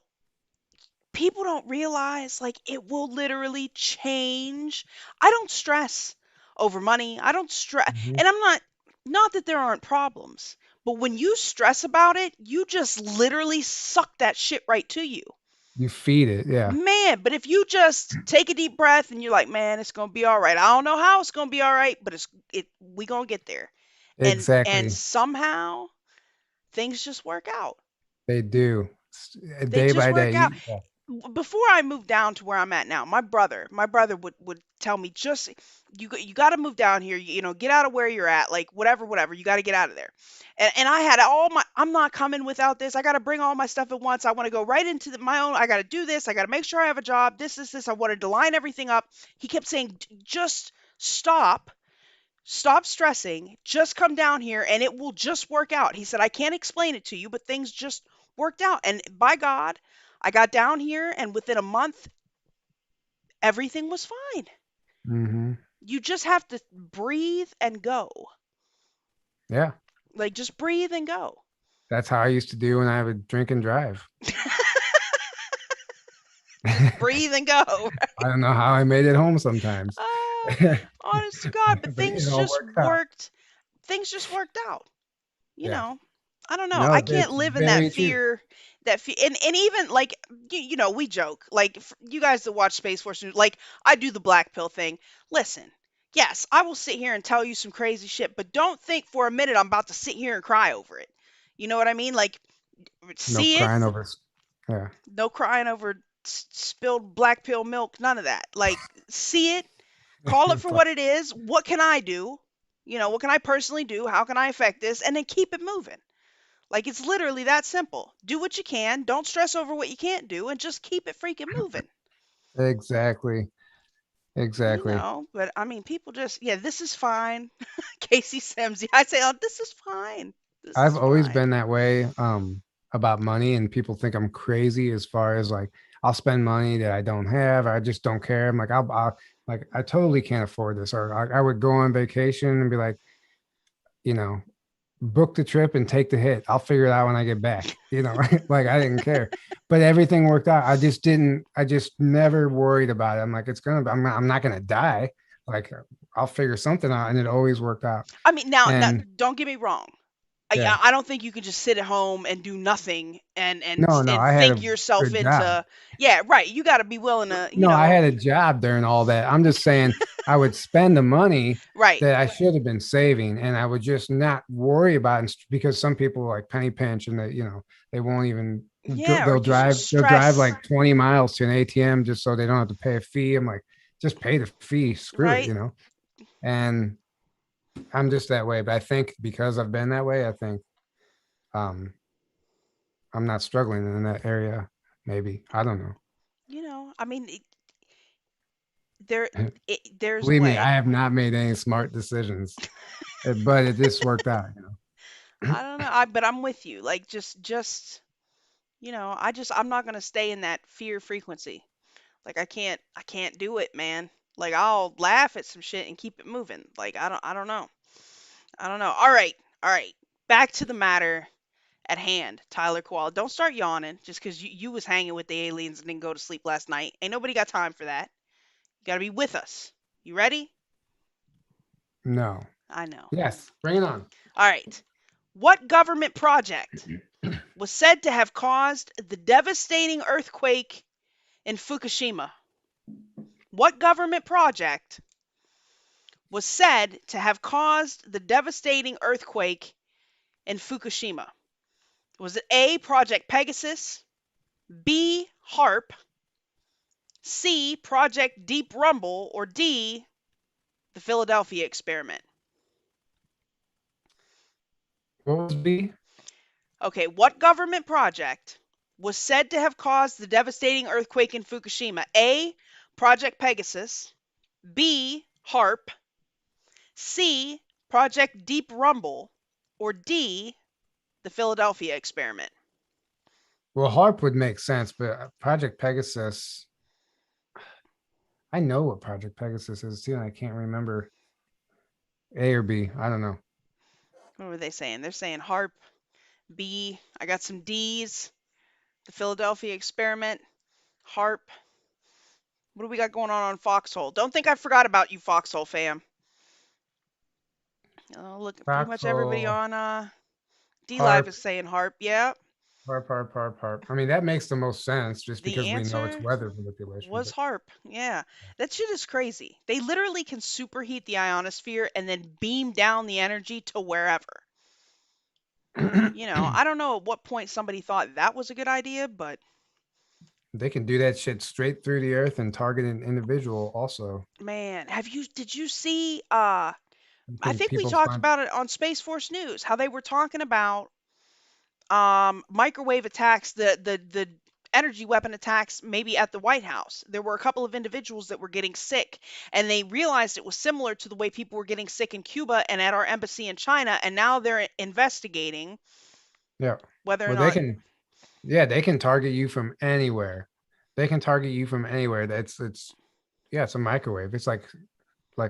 People don't realize like it will literally change. I don't stress over money. I don't stress, Hmm. and I'm not that there aren't problems, but when you stress about it, you just literally suck that shit right to you. You feed it. Yeah, Man, but if you just take a deep breath and you're like, "Man, it's going to be all right. I don't know how it's going to be all right, but we going to get there." And exactly. somehow things just work out. They do. They Day just by work day. out. Yeah. Before I moved down to where I'm at now, my brother would tell me, just you got to move down here, get out of where you're at, like whatever, you got to get out of there. And I had all my, I'm not coming without this. I got to bring all my stuff at once. I want to go right into my own. I got to do this. I got to make sure I have a job. This. I wanted to line everything up. He kept saying, just stop. Stop stressing. Just come down here and it will just work out. He said, I can't explain it to you, but things just worked out. And by God, I got down here and within a month, everything was fine. Hmm. You just have to breathe and go. Yeah. Like, just breathe and go. That's how I used to do when I would drink and drive. Just I breathe and go. don't know how I made it home sometimes, uh, but Honest to God, but it all worked out. things just worked out. you Yeah. know I don't know, I No, can't it's live in that very true. fear, and even like, we joke like, you guys that watch Space Force News, like, I do the black pill thing. Listen, yes, I will sit here and tell you some crazy shit, but don't think for a minute I'm about to sit here and cry over it. You know what I mean? Like, No see it. crying over. Yeah. No crying over spilled black pill milk, none of that. Like, see it, call it for what it is. What can I do? What can I personally do? How can I affect this? And then keep it moving. Like, it's literally that simple. Do what you can, don't stress over what you can't do, and just keep it freaking moving. Exactly. Exactly. But I mean, people just, yeah, this is fine. Casey Sims, yeah, I say, oh, this is fine. This I've is always fine. been that way about money, and people think I'm crazy as far as like I'll spend money that I don't have. I just don't care. I'm like I'll like I totally can't afford this, or I would go on vacation and be like, you know, book the trip and take the hit. I'll figure it out when I get back. Like I didn't care, but everything worked out. I just didn't. I just never worried about it. I'm like, it's gonna. I'm not gonna die. Like I'll figure something out, and it always worked out. I mean, now, And don't get me wrong. yeah, I don't think you can just sit at home and do nothing and no, and I had think a yourself good job. into, yeah, right. You got to be willing to, No, I had a job during all that. I'm just saying I would spend the money right. that I should have been saving, and I would just not worry about it because some people like penny pinch and they won't even Yeah, or they'll you just drive stress, like 20 miles to an ATM just so they don't have to pay a fee. I'm like, just pay the fee, screw it, right? And I'm just that way. But I think because I've been that way, I think um I'm not struggling in that area. Maybe. I don't I mean, there know. there's a Believe me, way. I have not made any smart decisions, but it just worked out. I don't know. But I'm with you. Like, just I'm not gonna stay in that fear frequency. Like, I can't do it, man. Like, I'll laugh at some shit and keep it moving. Like, I don't know. I don't know. All right. Back to the matter at hand, Tyler Koala. Don't start yawning just because you was hanging with the aliens and didn't go to sleep last night. Ain't nobody got time for that. You gotta be with us. You ready? No. I know. Yes, bring it on. All right. What government project was said to have caused the devastating earthquake in Fukushima? What government project was said to have caused the devastating earthquake in Fukushima? Was it A, Project Pegasus, B, HAARP, C, Project Deep Rumble, or D, the Philadelphia experiment? What was B? Okay, what government project was said to have caused the devastating earthquake in Fukushima? A, Project Pegasus, B, HAARP, C, Project Deep Rumble, or D, the Philadelphia experiment? Well, HAARP would make sense, but Project Pegasus, I know what Project Pegasus is too, and I can't remember A or B. I don't know. What were they saying? They're saying HARP, B. I got some D's. The Philadelphia experiment, HARP. What do we got going on Foxhole? Don't think I forgot about you, Foxhole fam. Look, pretty much everybody Foxhole, on DLive HAARP, is saying HARP. Yeah. HAARP. I mean, that makes the most sense just The because we know it's answer weather manipulation, was HARP. Yeah. That shit is crazy. They literally can superheat the ionosphere and then beam down the energy to wherever. but I don't know at what point somebody thought that was a good idea, but they can do that shit straight through the earth and target an individual also. man, did you see I Can think we people talked find, about it on Space Force News, how they were talking about microwave attacks, the energy weapon attacks maybe at the White House. There were a couple of individuals that were getting sick, and they realized it was similar to the way people were getting sick in Cuba and at our embassy in China, and now they're investigating yeah. whether or Well, they not. can, yeah, they can target you from anywhere. They can target you from anywhere. It's yeah, it's a microwave. It's like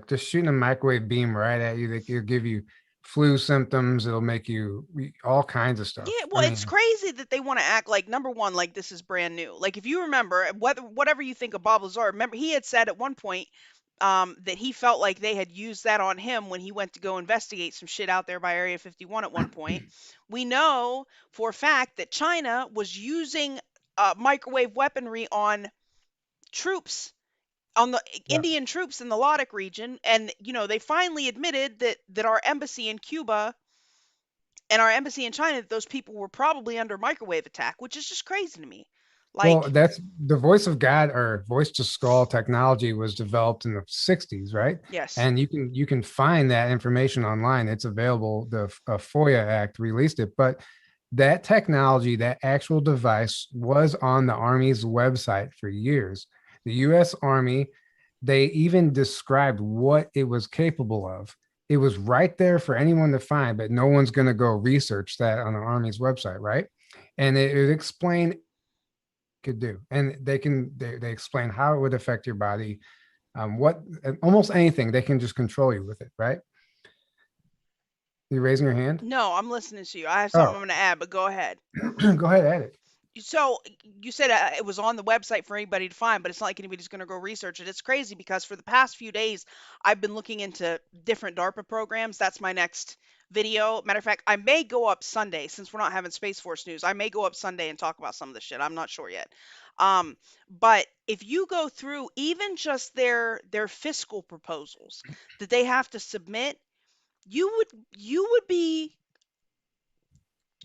just shooting a microwave beam right at you. It'll give you flu symptoms. It'll make you all kinds of Yeah, stuff. I well, it's mean, crazy that they want to act like number one, like this is brand new. Like if you remember, whatever you think of Bob Lazar, remember he had said at one point that he felt like they had used that on him when he went to go investigate some shit out there by Area 51 at one point. We know for a fact that China was using microwave weaponry on troops, on the yeah. Indian troops in the Ladakh region, and they finally admitted that our embassy in Cuba and our embassy in China, those people were probably under microwave attack, which is just crazy to me. Well, Like, that's the voice of God or voice to skull technology was developed in the 60s, right? yes. And you can find that information online. It's available. The FOIA Act released it, but that technology, that actual device was on the Army's website for years. The US Army, they even described what it was capable of. It was right there for anyone to find, but no one's going to go research that on the Army's website, right? And it explained could do, and they explain how it would affect your body, what almost anything they can just control you with it, right? You raising your hand? No, I'm listening to you. I have something Oh, I'm going to add, but go ahead. go ahead, add it. So you said it was on the website for anybody to find, but it's not like anybody's going to go research it. It's crazy because for the past few days, I've been looking into different DARPA programs. That's my next video. Matter of fact, I may go up Sunday since we're not having Space Force news. I may go up Sunday and talk about some of the shit. I'm not sure yet. Um, but if you go through even just their fiscal proposals that they have to submit, you would be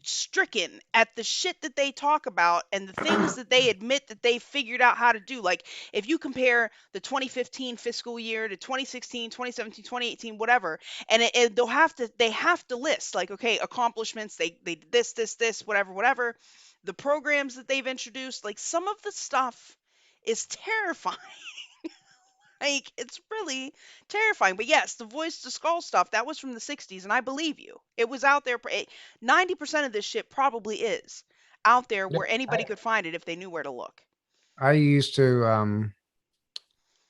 stricken at the shit that they talk about and the things that they admit that they figured out how to do. Like if you compare the 2015 fiscal year to 2016, 2017, 2018, whatever, and they have to list like, okay, accomplishments, they did this, whatever, whatever. The programs that they've introduced, like some of the stuff is terrifying. Like, it's really terrifying. But yes, the voice to skull stuff, that was from the 60s, and I believe you. It was out there. 90% of this shit probably is out there Yep. where anybody could find it if they knew where to look. I used to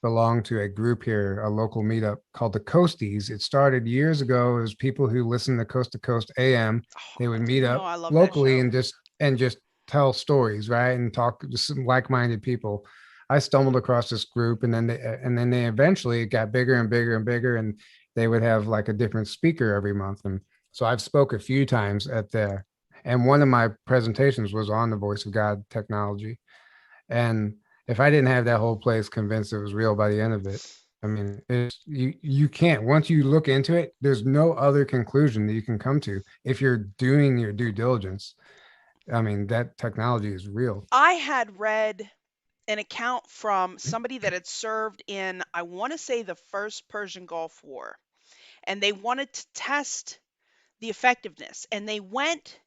belong to a group here, a local meetup called the Coasties. It started years ago. It was people who listened to Coast AM. They would Do meet you know up I love that locally show? and just tell stories, right? And talk to some like-minded people. I stumbled across this group, and then they eventually got bigger and bigger and bigger, and they would have like a different speaker every month. And so I've spoke a few times at there, and one of my presentations was on the Voice of God technology. And if I didn't have that whole place convinced it was real by the end of it, I mean, you can't. Once you look into it, there's no other conclusion that you can come to if you're doing your due diligence. I mean, that technology is real. I had read an account from somebody that had served in, I want to say, the first Persian Gulf War, and they wanted to test the effectiveness, and they went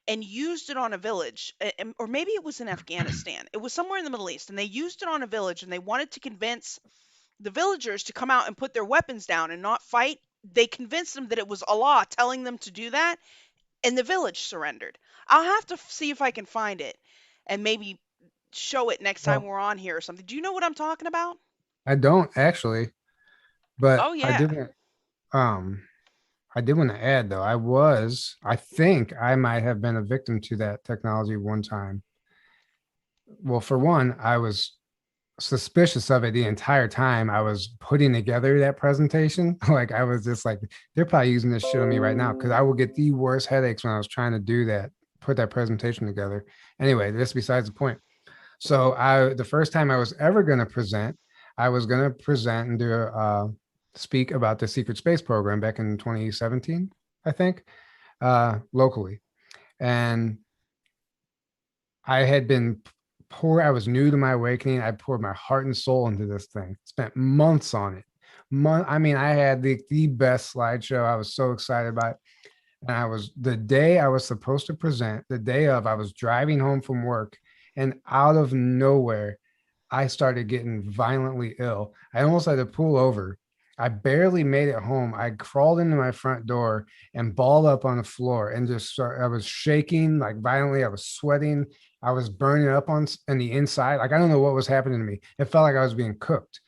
and used it on a village, or maybe it was in Afghanistan. It was somewhere in the Middle East, and they used it on a village, and they wanted to convince the villagers to come out and put their weapons down and not fight. They convinced them that it was Allah telling them to do that, and the village surrendered. I'll have to see if I can find it. and maybe show it next time Well, we're on here or something. Do you know what I'm talking about? I don't actually, but Oh yeah. um I did want to add though, I think I might have been a victim to that technology one time. Well, for one, I was suspicious of it the entire time I was putting together that presentation. Like I was just like, they're probably using this shit on me right now because I would get the worst headaches when I was trying to do that, put that presentation together. Anyway, this besides the point. So the first time I was ever going to present, I was going to present and do speak about the secret space program back in 2017, I think, locally. And I had been I was new to my awakening. I poured my heart and soul into this thing. Spent months on it. I mean, I had the best slideshow. I was so excited about it. And the day I was supposed to present, the day of, I was driving home from work, and out of nowhere, I started getting violently ill. I almost had to pull over. I barely made it home. I crawled into my front door and balled up on the floor and I was shaking like violently. I was sweating. I was burning up on the inside. Like I don't know what was happening to me. It felt like I was being cooked.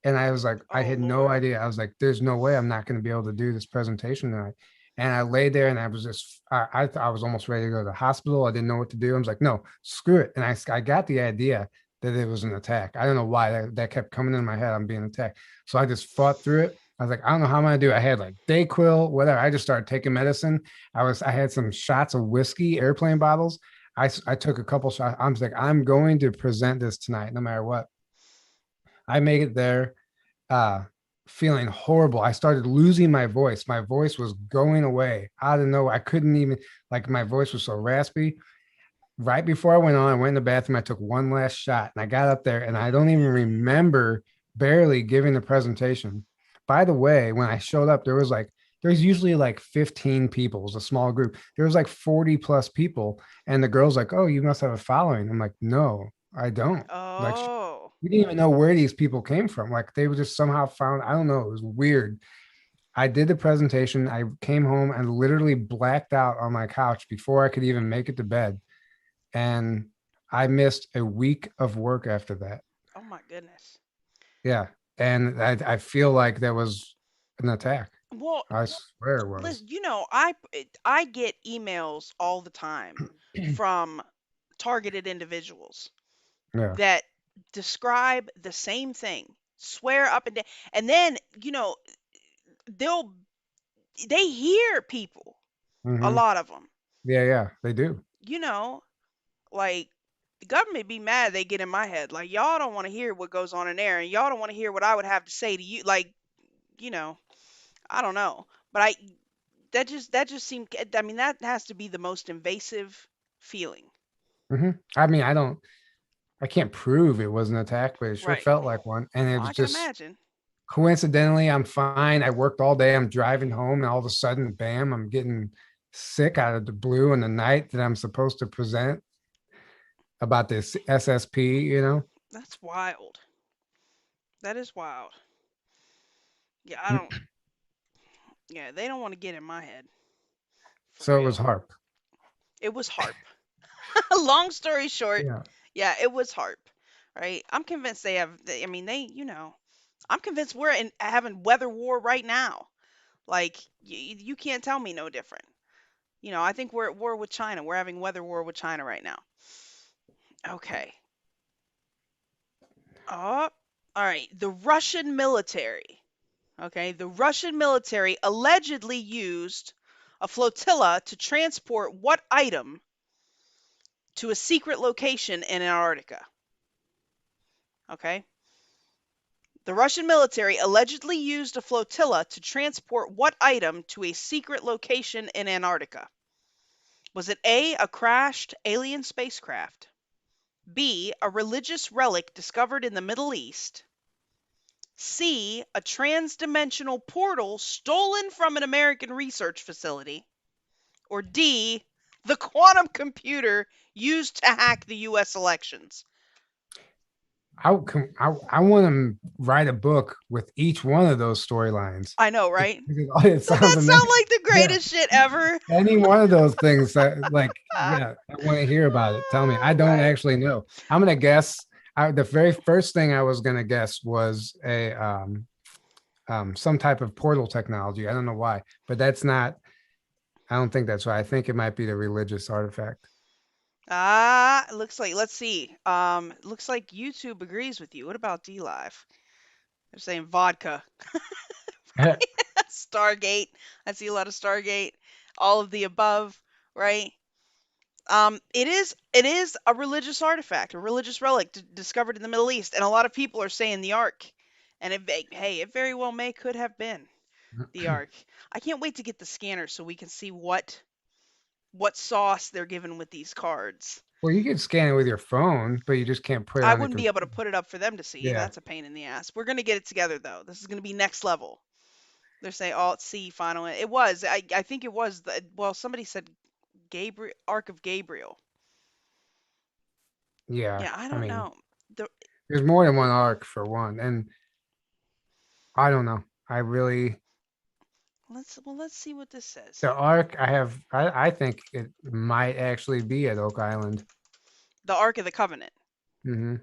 And I was like, I Oh had no Lord. idea. I was like, there's no way I'm not going to be able to do this presentation tonight. And I lay there and I was just, I was almost ready to go to the hospital. I didn't know what to do. I was like, no, screw it. And I got the idea that it was an attack. I don't know why that kept coming in my head. I'm being attacked. So I just fought through it. I was like, I don't know how I'm going to do it. I had like Dayquil, whatever. I just started taking medicine. I had some shots of whiskey, airplane bottles. I took a couple shots. I was like, I'm going to present this tonight, no matter what. I make it there, uh, feeling horrible. I started losing my voice. My voice was going away out of nowhere. I couldn't even, like, my voice was so raspy. Right before I went on, I went in the bathroom. I took one last shot and I got up there and I don't even remember barely giving the presentation. By the way, when I showed up, there's usually like 15 people. It was a small group. There was like 40 plus people. And the girl's like, oh, you must have a following. I'm like, no, I don't. Like, Oh. we didn't even know where these people came from. Like, they were just somehow found, I don't know, it was weird. I did the presentation. I came home and literally blacked out on my couch before I could even make it to bed. And I missed a week of work after that. Oh my goodness. Yeah. And I feel like there was an attack. Well, I swear it was. listen, I get emails all the time from targeted individuals Yeah. that describe the same thing, swear up and down, and then they'll they hear people, a Hmm. lot of them, Yeah. Yeah. They do. you know, like the government be mad they get in my head, like y'all don't want to hear what goes on in there, and y'all don't want to hear what I would have to say to you, like you know, I don't know, but that just seemed. I mean, that has to be the most invasive feeling, I mean, I can't prove it was an attack, but it sure right? felt like one. And it Well, was I can just imagine. coincidentally, I'm fine. I worked all day. I'm driving home, and all of a sudden, bam, I'm getting sick out of the blue in the night that I'm supposed to present about this SSP, you know? That's wild. That is wild. Yeah, I don't. Yeah, they don't want to get in my head for So it was real. HAARP. It was HARP. Long story short, Yeah. yeah, it was HARP. Right? I'm convinced they have. I mean, I'm convinced we're in having weather war right now. Like you can't tell me no different. I think we're at war with China. We're having weather war with China right now. Okay. Oh, all right. The Russian military. Okay, the Russian military allegedly used a flotilla to transport what item to a secret location in Antarctica? Okay. The Russian military allegedly used a flotilla to transport what item to a secret location in Antarctica? Was it A, crashed alien spacecraft? B, a religious relic discovered in the Middle East? C, a transdimensional portal stolen from an American research facility? Or D, the quantum computer used to hack the US elections? I want to write a book with each one of those storylines. I know, It, right? it Doesn't sounds that sound amazing. like the Yeah, greatest shit ever? any one of those things that like, yeah, I want to hear about it. Tell me. I don't Right. actually know. I'm gonna guess. The very first thing I was gonna guess was a some type of portal technology. I don't know why, but that's not. I don't think that's right. I think it might be the religious artifact. Ah, looks like, let's see. Looks like YouTube agrees with you. What about DLive? They're saying vodka. Stargate. I see a lot of Stargate. All of the above, right? It is a religious artifact, a religious relic discovered in the Middle East, and a lot of people are saying the Ark. And hey, it very well may could have been the Ark. I can't wait to get the scanner so we can see what sauce they're given with these cards. Well, you can scan it with your phone, but you just can't put it I on the wouldn't be able to computer. put it up for them to see. Yeah, That's a pain in the ass. We're gonna get it together though. This is gonna be next level. They're saying Alt C final. It was. I think it was the. Well, somebody said Gabriel Ark of Gabriel. yeah. Yeah, I I don't mean, know. The there's more than one arc for one, and I don't know. I really let's see what this says. the arc I have. I think it might actually be at Oak Island. The Ark of the Covenant. Hmm.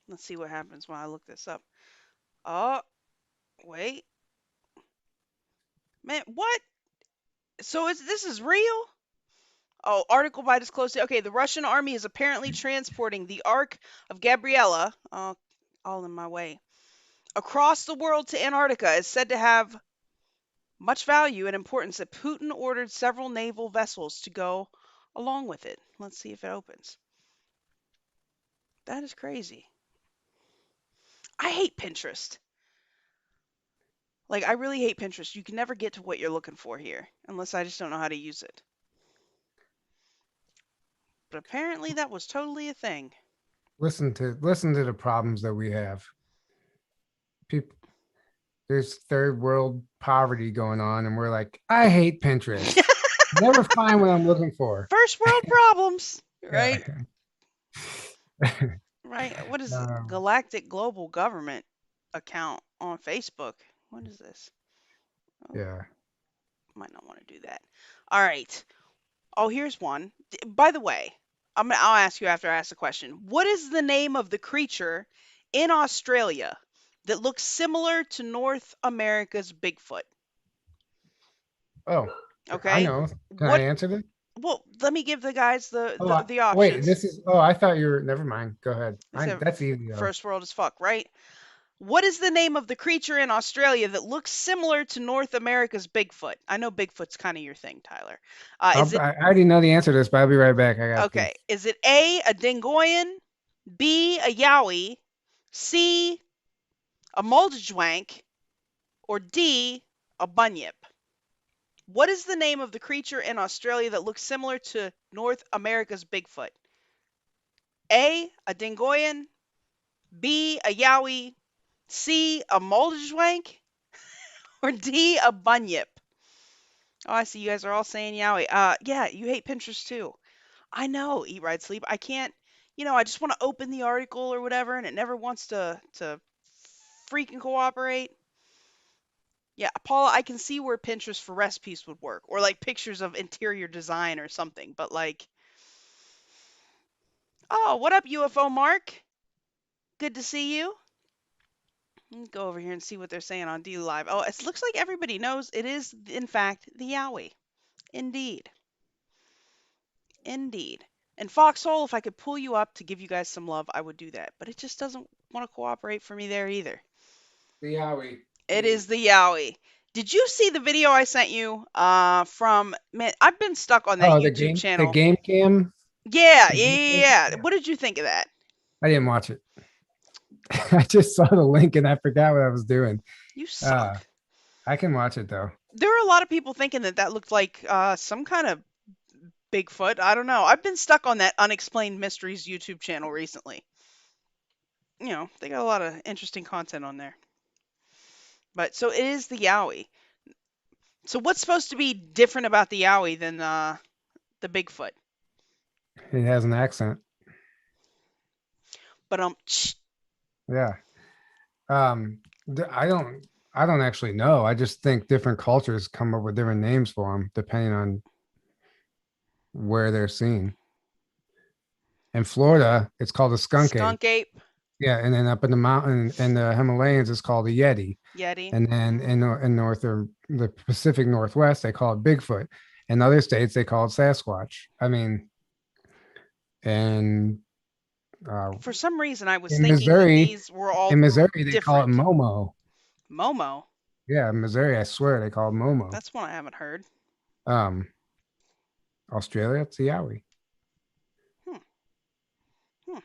Let's see what happens when I look this up. Oh, wait. Man, what? So this is real? Oh, article by disclosed. Okay, the Russian army is apparently transporting the Ark of Gabriella, all in my way, across the world to Antarctica is said to have much value and importance that Putin ordered several naval vessels to go along with it. Let's see if it opens. That is crazy. I hate Pinterest. Like, I really hate Pinterest. You can never get to what you're looking for here unless I just don't know how to use it. But apparently that was totally a thing. Listen to the problems that we have. People, there's third world poverty going on, and we're like, I hate Pinterest. Never find what I'm looking for. First world problems, Yeah. right? Right. What is it? Um, Galactic Global Government account on Facebook. What is this? Oh, yeah. might not want to do that. All right. Oh, here's one. By the way, I'll ask you after I ask the question. What is the name of the creature in Australia that looks similar to North America's Bigfoot? Oh, I Okay. know. Can I What? answer this? Well, let me give the guys the Oh, the, the wait. options. This is. Oh, I thought you were. Never mind. Go ahead. They said That's easy though. first world as fuck, right? What is the name of the creature in Australia that looks similar to North America's Bigfoot? I know Bigfoot's kind of your thing, Tyler. Is it I already know the answer to this, but I'll be right back. I got okay? this. Is it A, a dingoyan, B, a yowie, C, a muldjwank, or D, a bunyip? What is the name of the creature in Australia that looks similar to North America's Bigfoot? A dingoyan, B, a yowie, C, a muldjwank, or D, a bunyip? Oh, I see you guys are all saying yowie. Yeah, you hate Pinterest too. I know, Eat, Ride, Sleep. I can't, I just want to open the article or whatever, and it never wants to freaking cooperate. Yeah, Paula, I can see where Pinterest for recipes would work, or like pictures of interior design or something. But like, oh, what up, UFO Mark? Good to see you. Let me go over here and see what they're saying on DLive. Oh, it looks like everybody knows it is, in fact, the Yowie. Indeed. Indeed. And Foxhole, if I could pull you up to give you guys some love, I would do that. But it just doesn't want to cooperate for me there either. The Yowie. It is the Yowie. Did you see the video I sent you from man, I've been stuck on that Oh, YouTube the channel. game cam. Yeah, The yeah, game yeah, cam. yeah. Yeah. What did you think of that? I didn't watch it. I just saw the link and I forgot what I was doing. You Uh, suck. I can watch it though. There were a lot of people thinking that that looked like some kind of Bigfoot. I don't know. I've been stuck on that Unexplained Mysteries YouTube channel recently. They got a lot of interesting content on there. But so it is the Yowie. So what's supposed to be different about the Yowie than the Bigfoot? It has an accent. But Yeah. Um, I don't actually know. I just think different cultures come up with different names for them depending on where they're seen. In Florida, it's called a skunk ape. skunk ape, Yeah, and then up in the mountain in the Himalayas, it's called a yeti. yeti. And then in North or the Pacific Northwest, they call it Bigfoot. In other states, they call it Sasquatch. I mean, and uh, For some reason, I was in thinking that Missouri, these were all in Missouri, they call it different. Momo. Momo. Yeah, in Missouri, I swear they call it Momo. That's one I haven't heard. Um, Australia, it's a yowie. Hmm. Hmm.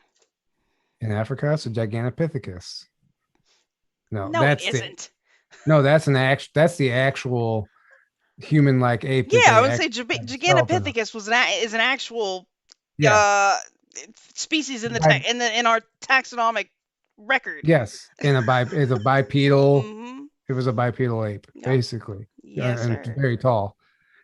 In Africa, it's a Gigantopithecus. No, No, it isn't. that's an act that's the actual human-like ape that Yeah, I they would say actually have a skeleton of. Gigantopithecus is an actual Yeah, uh, species in bi- in our taxonomic record. yes, in a bi is a bipedal. Mm-hmm. It was a bipedal ape, Yep. basically, Yes, and it's sir. very tall.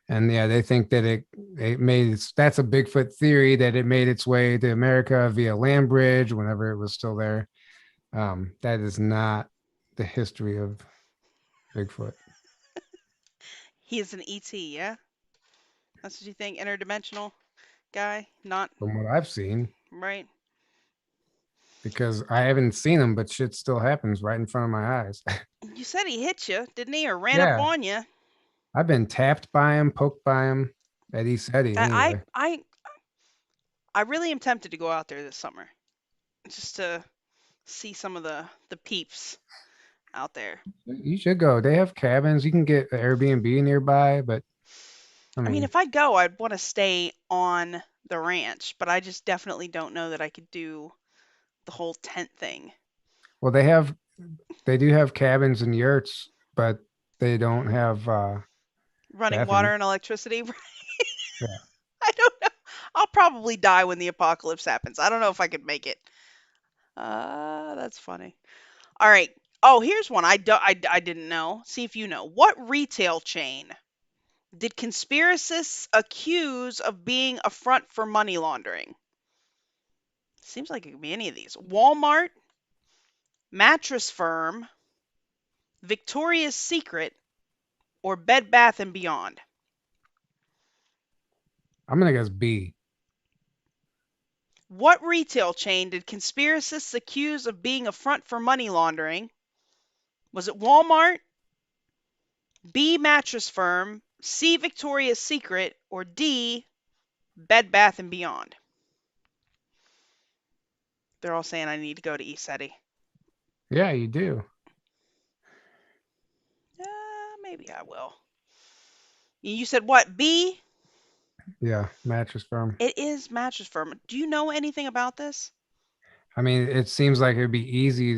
And yeah, they think that it made its that's a Bigfoot theory that it made its way to America via land bridge whenever it was still there. That is not the history of Bigfoot, He is an ET. Yeah, that's what you think. Interdimensional guy, not from what I've seen, right. because I haven't seen him, but shit still happens right in front of my eyes. You said he hit you, didn't he, or ran up Yeah, on you? I've been tapped by him, poked by him at East Eddie I anyway. I I I really am tempted to go out there this summer just to see some of the peeps out there. You should go. They have cabins. You can get an Airbnb nearby, but I I mean, mean, if I go, I'd want to stay on the ranch, but I just definitely don't know that I could do the whole tent thing. well, they do have cabins and yurts, but they don't have Running water bathrooms. and electricity. Yeah. I don't know. I'll probably die when the apocalypse happens. I don't know if I could make it. That's funny. All right. Oh, here's one I didn't know. See if you know. What retail chain did conspiracists accuse of being a front for money laundering? Seems like it could be any of these. Walmart, Mattress Firm, Victoria's Secret, or Bed Bath and Beyond. I'm gonna guess B. What retail chain did conspiracists accuse of being a front for money laundering? Was it Walmart, B. Mattress Firm, C. Victoria's Secret, or D. Bed Bath and Beyond? They're all saying I need to go to ECETI. Yeah, you do. Maybe I will. You said what? B? Yeah, Mattress Firm. It is Mattress Firm. Do you know anything about this? I mean, it seems like it'd be easy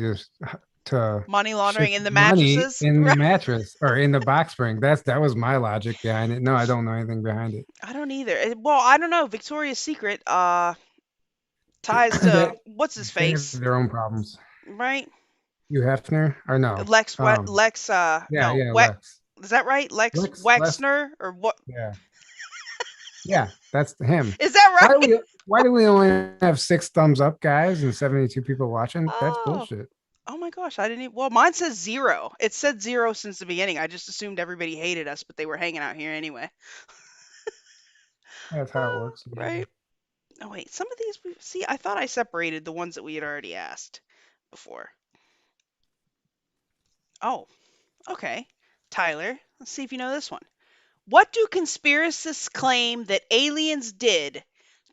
to Money laundering shift in the money mattresses? in the Right. mattress or in the box spring. That was my logic behind it. No, I don't know anything behind it. I don't either. Well, I don't know. Victoria's Secret ties to They what's his they have face, their own problems. right? Hugh Hefner or no? Lex Yeah, no, yeah, Lex. is that right? Lex Lex. Wexner or what? Yeah, yeah, that's him. Is that Why do right? we why do we only have 6 thumbs up, guys, and 72 people watching? That's Oh. bullshit. Oh my gosh, I didn't even, well, mine says 0. It said 0 since the beginning. I just assumed everybody hated us, but they were hanging out here anyway. That's how it works. Right. Oh wait, some of these we see. I thought I separated the ones that we had already asked before. Oh, okay. Tyler, let's see if you know this one. What do conspiracists claim that aliens did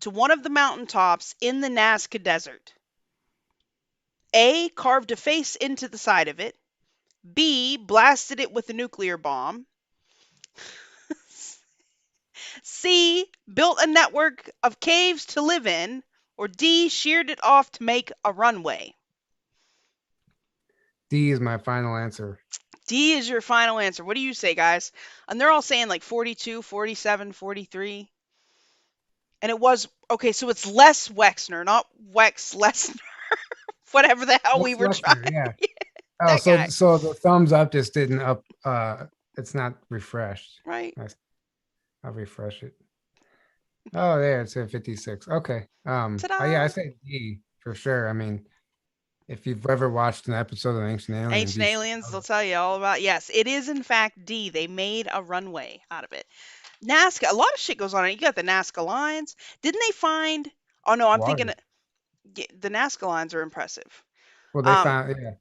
to one of the mountaintops in the Nazca Desert? A. Carved a face into the side of it. B. Blasted it with a nuclear bomb. C. Built a network of caves to live in. Or D. Sheared it off to make a runway. D is my final answer. D is your final answer. What do you say, guys? And they're all saying like 42, 47, 43. And it was, okay, so it's Les Wexner, not Wex Lesnar, whatever the hell we Lex were Lester, trying. yeah. Oh, That guy. so the thumbs up just didn't it's not refreshed. right? Nice. I'll refresh it. Oh, there it's at 56. Okay. Yeah, I Ta-da! say D for sure. I mean, if you've ever watched an episode of Ancient Aliens, Ancient you should Aliens, they'll know tell you all about. Yes, it is in fact D. They made a runway out of it. Nazca, a lot of shit goes on it. You got the Nazca lines. Didn't they find? Oh no, I'm thinking water. the Nazca lines are impressive. Well, they Um, found, yeah.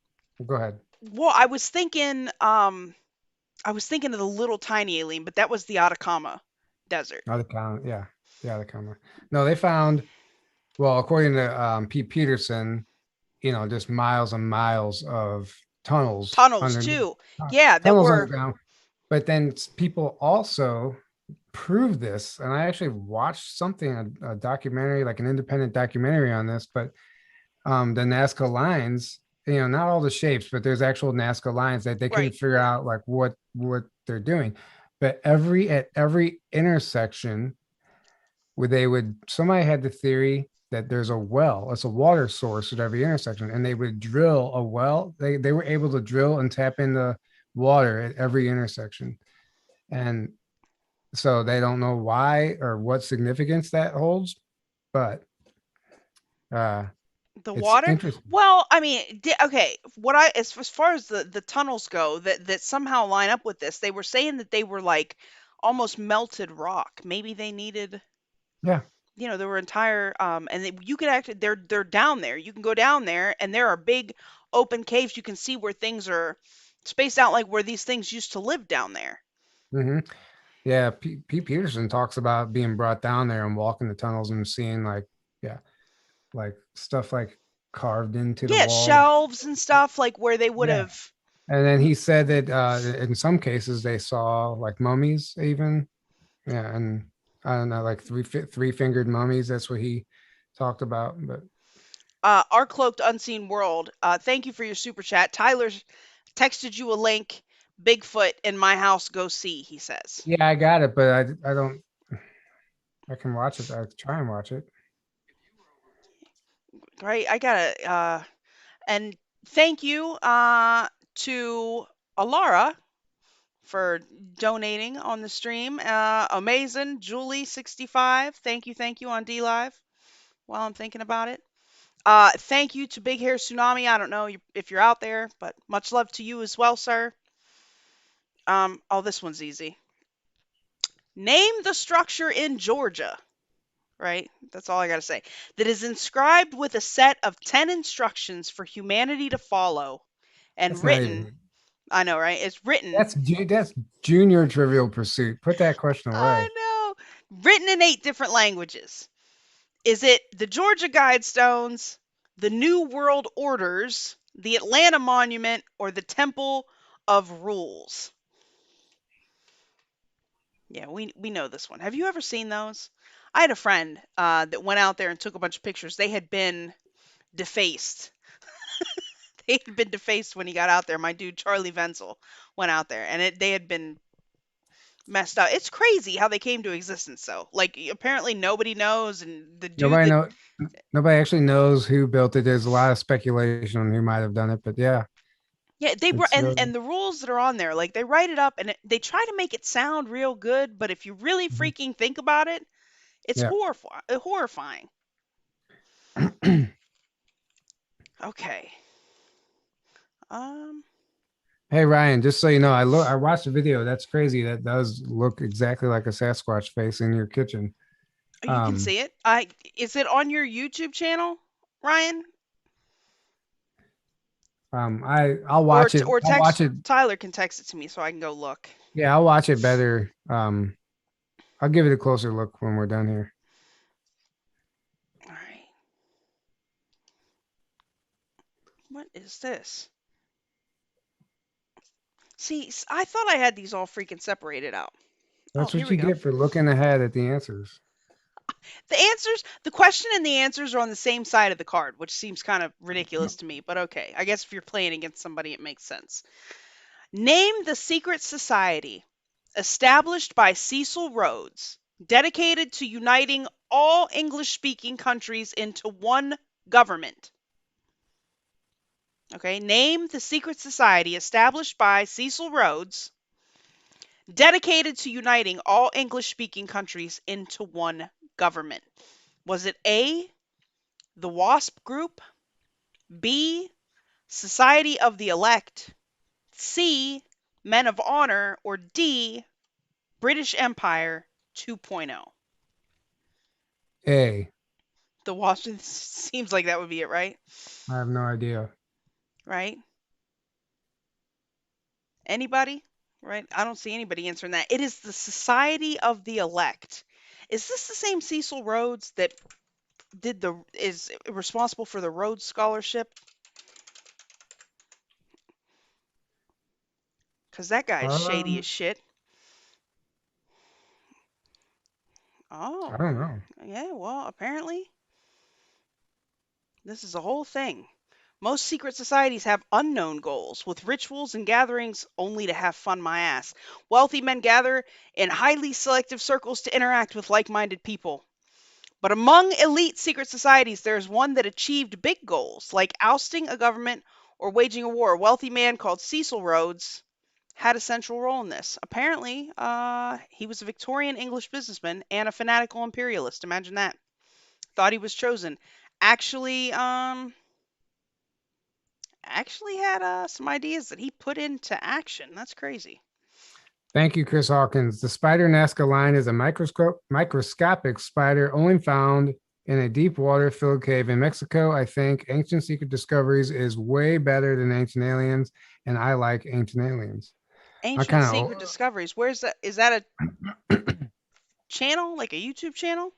Go ahead. well, I was thinking of the little tiny alien, but that was the Atacama Desert. Other yeah, the Atacama. No, they found, well, according to Pete Peterson, just miles and miles of tunnels Tunnels underneath, too. Yeah, that tunnels were underground. But then people also prove this, and I actually watched something, a documentary, like an independent documentary on this, but the Nazca lines, not all the shapes, but there's actual Nazca lines that they couldn't right. figure out like what they're doing. But at every intersection where somebody had the theory that there's a well, it's a water source at every intersection, and they would drill a well. They were able to drill and tap into water at every intersection. And so they don't know why or what significance that holds, but uh The it's water? interesting. Well, I mean, okay, what I as far as the tunnels go that somehow line up with this, they were saying that they were like almost melted rock. Maybe they needed, Yeah. there were entire and you could actually they're down there. You can go down there and there are big open caves. You can see where things are spaced out like where these things used to live down there. Hmm. Yeah, Pete Peterson talks about being brought down there and walking the tunnels and seeing yeah, like stuff like carved into the Yeah, wall. shelves and stuff like where they would Yeah. have. And then he said that in some cases they saw like mummies even. Yeah, and I don't know, like three-fingered mummies. That's what he talked about. But Our cloaked unseen world. Thank you for your super chat. Tyler's texted you a link. Bigfoot in my house. Go see. He says. yeah, I got it, but I don't. I can watch it. I try and watch it. Right. I gotta. And thank you to Alara for donating on the stream. Amazing. Julie65. Thank you on DLive while I'm thinking about it. Thank you to Big Hair Tsunami. I don't know if you're out there, but much love to you as well, sir. Oh, this one's easy. Name the structure in Georgia, right? That's all I got to say. That is inscribed with a set of 10 instructions for humanity to follow and That's not written. even. I know, right? It's written. That's junior Trivial Pursuit. Put that question I away. know. Written in 8 different languages. Is it the Georgia Guidestones, the New World Orders, the Atlanta Monument, or the Temple of Rules? Yeah, we know this one. Have you ever seen those? I had a friend that went out there and took a bunch of pictures. They had been defaced. They had been defaced when he got out there. My dude Charlie Venzel went out there, and they had been messed up. It's crazy how they came to existence, though. Like apparently nobody knows, and the dude Nobody that know. Nobody actually knows who built it. There's a lot of speculation on who might have done it, but yeah, yeah they were it's really and the rules that are on there, like they write it up and they try to make it sound real good, but if you really mhm. freaking think about it, it's Yeah. horrifying. Okay. Um. Hey Ryan, just so you know, I watched the video. That's crazy. That does look exactly like a Sasquatch face in your kitchen. You can Um, see it. Is it on your YouTube channel, Ryan? I'll Or watch it. or I'll watch text it. Tyler can text it to me so I can go look. Yeah, I'll watch it better. I'll give it a closer look when we're done here. All right. What is this? See, I thought I had these all freaking separated out. Oh, That's here what we you go. get for looking ahead at the answers. The question and the answers are on the same side of the card, which seems kind of ridiculous to me, but okay. I guess if you're playing against somebody, it makes sense. Name the secret society established by Cecil Rhodes, dedicated to uniting all English speaking countries into one government. Okay, name the secret society established by Cecil Rhodes, dedicated to uniting all English speaking countries into one government? Was it A, the WASP group, B, Society of the Elect, C, Men of Honor, or D, British Empire 2.0? A. The Washington seems like that would be it, right? I have no idea. Right? Anybody? Right? I don't see anybody answering that. It is the Society of the Elect. Is this the same Cecil Rhodes that is responsible for the Rhodes Scholarship? Because that guy is shady as Um, shit. I Oh, don't know. yeah, well, apparently this is a whole thing. Most secret societies have unknown goals, with rituals and gatherings only to have fun my ass. Wealthy men gather in highly selective circles to interact with like minded people. But among elite secret societies, there is one that achieved big goals, like ousting a government or waging a war. A wealthy man called Cecil Rhodes had a central role in this. Apparently, he was a Victorian English businessman and a fanatical imperialist. Imagine that. Thought he was chosen. Actually, actually had some ideas that he put into action. That's crazy. Thank you, Chris Hawkins. The spider Nazca line is a microscopic spider only found in a deep water filled cave in Mexico. I think Ancient Secret Discoveries is way better than Ancient Aliens, and I like Ancient Aliens. I Ancient kind Secret Discoveries. Where's that? Is that a channel, like a YouTube channel?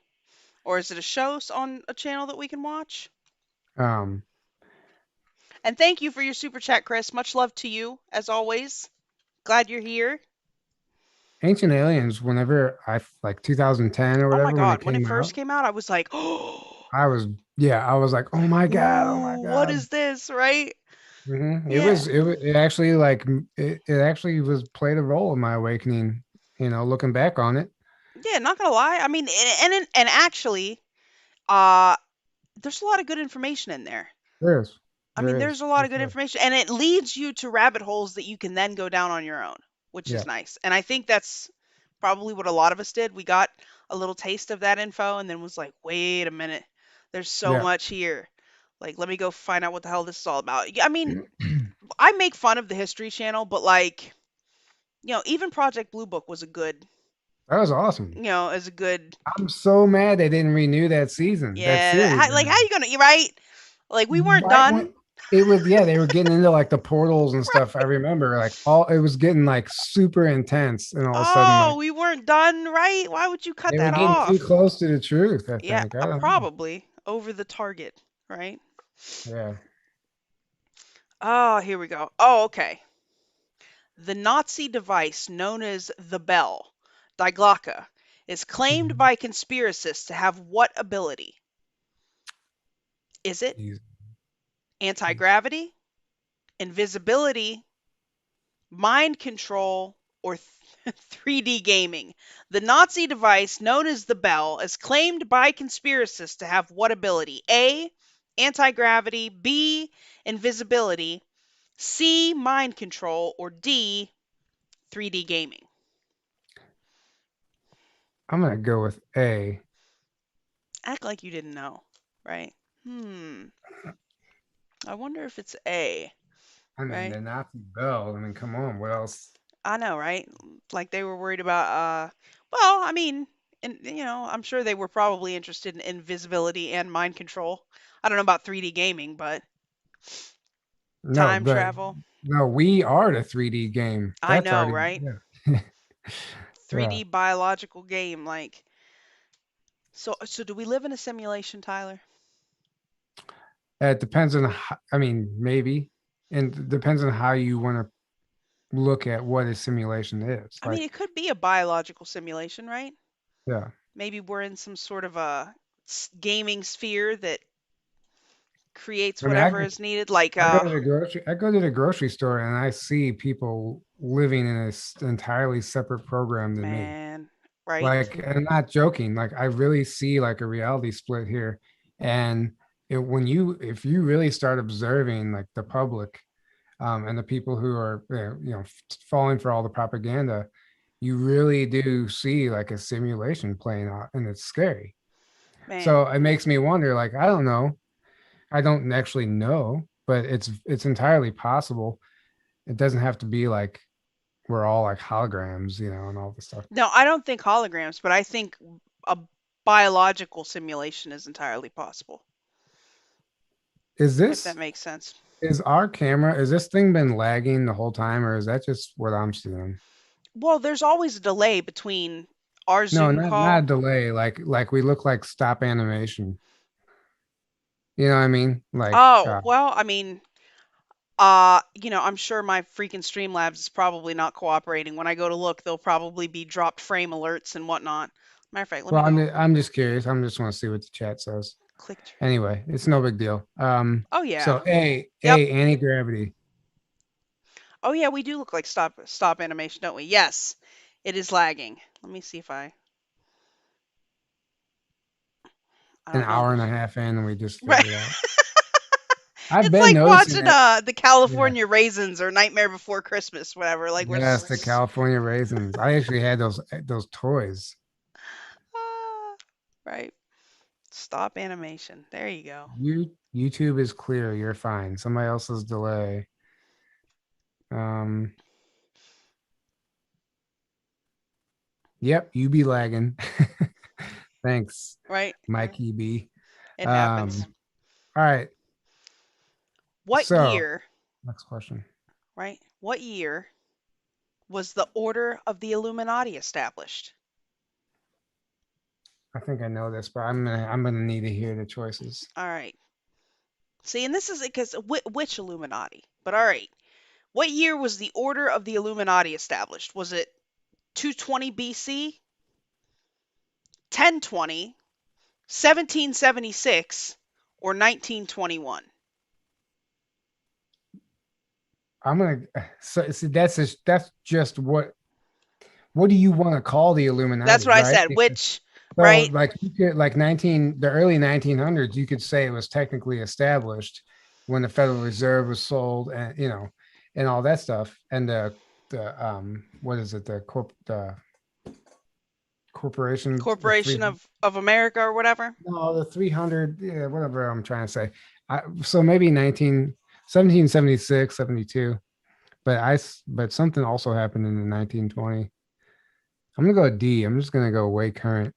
Or is it a show on a channel that we can watch? of And thank you for your super chat, Chris. Much love to you, as always. Glad you're here. Ancient Aliens. Whenever I like 2010 or Oh my whatever when it God. When it came first out, came out, I was like, oh, I was like, oh my god, oh my what god. is this, right? Mhm. Yeah. It actually like it actually was played a role in my awakening. Looking back on it, Yeah, not gonna lie. I mean, and actually, uh, there's a lot of good information in there. there is, I mean, there there's is a lot for of good sure. information, and it leads you to rabbit holes that you can then go down on your own, which is Yeah, nice. And I think that's probably what a lot of us did. We got a little taste of that info and then was like, wait a minute, there's so yeah. much here. Like, let me go find out what the hell this is all about. I mean, I make fun of the History Channel, but like, even Project Blue Book was a good, That was awesome. is a good, I'm so mad they didn't renew that season, that yeah. series. Like, how you gonna, you right? Like, we weren't Right when done. it was, yeah, they were getting into like the portals and stuff. I remember like all it was getting like super intense, and all of a sudden, Oh, like we weren't done, right? Why would you cut they were that getting too off? close to the truth. I Yeah, think I don't know. probably over the target, right? Yeah. Oh, here we go. Oh, okay. The Nazi device known as the bell, Die Glocke, is claimed Mhm. by conspiracists to have what ability? Is it Jeez. anti gravity, invisibility, mind control, or 3D gaming? The Nazi device known as the bell is claimed by conspiracists to have what ability? A. Anti gravity, B. Invisibility, C. Mind control, or D. 3D gaming. I'm gonna go with A. Act like you didn't know, right? Hmm. I wonder if it's A, I mean, right? the Nazi bell. I mean, come on, what else? I know, right? Like they were worried about well, I mean, and I'm sure they were probably interested in invisibility and mind control. I don't know about 3D gaming, but No, time but travel. no, we are the 3D game. I That's know, already, right? yeah. Yeah. 3D biological game like so do we live in a simulation, Tyler? It depends on how, I mean, maybe, and it depends on how you want to look at what a simulation is. I mean, Like, it could be a biological simulation, right? yeah. Maybe we're in some sort of a gaming sphere that creates I mean, whatever is needed. Like, I go to the grocery store and I see people living in an entirely separate program than me. man, right? Like, I'm not joking. Like, I really see like a reality split here. And if you really start observing like the public, and the people who are, falling for all the propaganda, you really do see like a simulation playing out, and it's scary. Man. So it makes me wonder, like, I don't know. I don't actually know, but it's entirely possible. It doesn't have to be like we're all like holograms, and all this stuff. No, I don't think holograms, but I think a biological simulation is entirely possible, Is if that this makes sense. is our camera, is this thing been lagging the whole time, or is that just what I'm seeing? Well, there's always a delay between our No, Zoom not a call. delay. Like we look like stop animation. You know what I mean? Like Oh, well, I mean, I'm sure my freaking Streamlabs is probably not cooperating. When I go to look, there'll probably be dropped frame alerts and whatnot. Matter of fact, let me well, go I'm just curious. I'm just want to see what the chat says. click. Anyway, it's no big deal. Oh yeah. So Yep. anti-gravity. Oh yeah, we do look like stop animation, don't we? Yes. It is lagging. Let me see if I An don't know. hour and a half in, and we just Right. figured out. I've It's been like noticing watching it. the Yeah. California Raisins or Nightmare Before Christmas, whatever. Like we're Yes, the just California raisins. I actually had those toys. ah, right. Stop animation. There you go. YouTube is clear. You're fine. Somebody else's delay. Um, yep, you be lagging. Thanks, Right? Mike EB. It happens. All right. What So year, next question. right? What year was the Order of the Illuminati established? I think I know this, but I'm gonna need to hear the choices. All right. See, and this is because which Illuminati? But all right. What year was the Order of the Illuminati established? Was it 220 BC, 1020, 1776, or 1921? I'm gonna so see that's just what do you want to call the That's Illuminati, what I right? said. Which, So right? like you could like 19 the early 1900s, you could say it was technically established when the Federal Reserve was sold, and and all that stuff, and the what is it, the corporation, the Corporation 300, of America or whatever. no, the 300, yeah, whatever I'm trying to say. So maybe 1776, 72, but something also happened in the 1920. I'm gonna go D. I'm just gonna go way current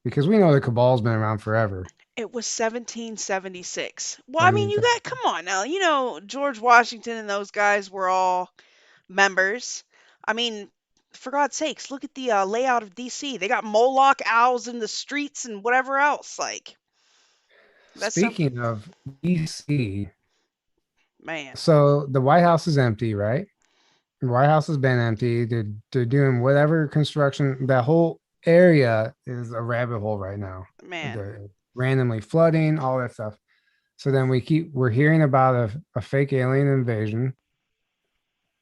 because we know the cabal's been around forever. It was 1776. Well, I mean, 17, you got come on now. George Washington and those guys were all members. I mean, for God's sakes, look at the layout of DC. They got Moloch owls in the streets and whatever else. Like that's some speaking of DC, man, so the White House is empty, right? The White House has been empty. They're doing whatever construction. That whole area is a rabbit hole right now. man. The randomly flooding, all that stuff. So then we're hearing about a fake alien invasion,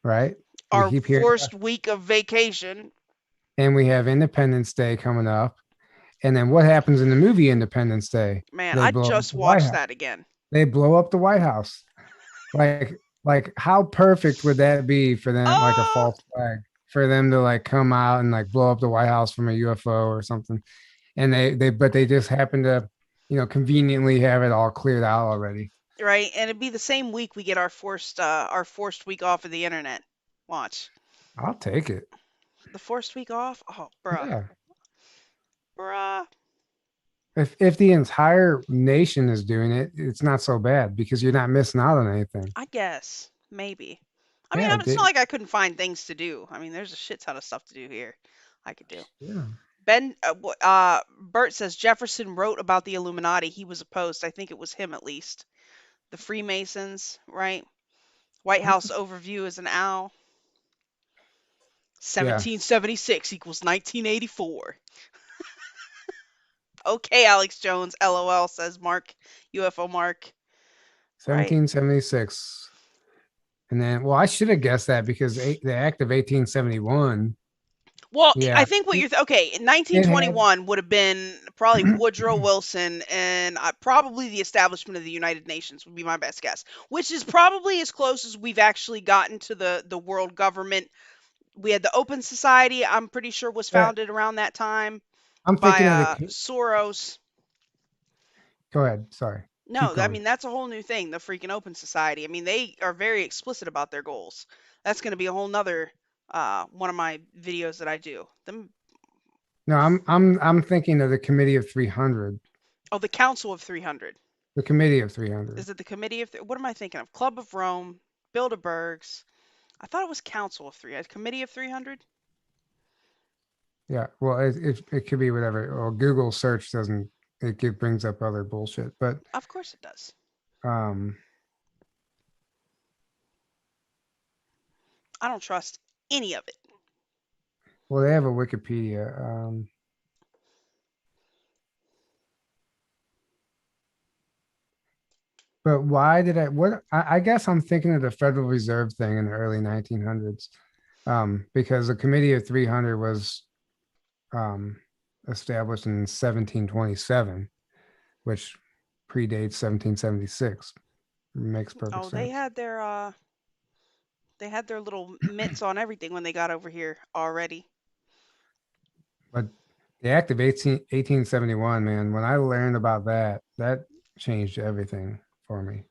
right? We Our keep hearing, forced week of vacation, and we have Independence Day coming up. And then what happens in the movie Independence Day? man. They I blow up just the White watched House. that again. They blow up the White House. Like how perfect would that be for them, like a Oh, false flag, for them to like come out and like blow up the White House from a UFO or something. And they just happen to, conveniently have it all cleared out already. right. And it'd be the same week we get our forced week off of the internet. Watch I'll take it. the forced week off. Oh, bruh, Yeah. bruh. If the entire nation is doing it, it's not so bad because you're not missing out on anything. I guess maybe. I mean, Yeah, it's not like I couldn't find things to do. I mean, there's a shit ton of stuff to do here. I could do. yeah. Bert says Jefferson wrote about the Illuminati. He was opposed. I think it was him at least. The Freemasons, right? White House overview is an owl. Yeah. 1776 equals 1984. Okay, Alex Jones, LOL, says Mark, UFO Mark. Right. 1776. And then, well, I should have guessed that because the Act of 1871. Well, I Yeah, think what you're okay. In it had 1921 would have been probably Woodrow Wilson and probably the establishment of the United Nations would be my best guess, which is probably as close as we've actually gotten to the world government We had the Open Society, I'm pretty sure was That founded around that time I'm by thinking of the. Soros. Go ahead. Sorry. Keep No, I going. mean that's a whole new thing, the freaking Open Society. I mean they are very explicit about their goals. That's going to be a whole nother one of my videos that I do. Them. No, I'm thinking of the Committee of 300. Oh, the Council of 300. The Committee of 300. Is it the Committee of what am I thinking of? Club of Rome, Bilderbergs. I thought it was Council of 300. Committee of 300? Yeah. Well, it could be whatever. Well, Google search doesn't. It brings up other bullshit. But Of course it does. um, I don't trust any of it. well, they have a Wikipedia. But why did I? What I guess I'm thinking of the Federal Reserve thing in the early 1900s. Because the Committee of 300 was um, established in 1727, which predates 1776. Makes perfect Oh, they sense. had their little mitts on everything when they got over here already. But the Act of 1871, man, when I learned about that, that changed everything for me.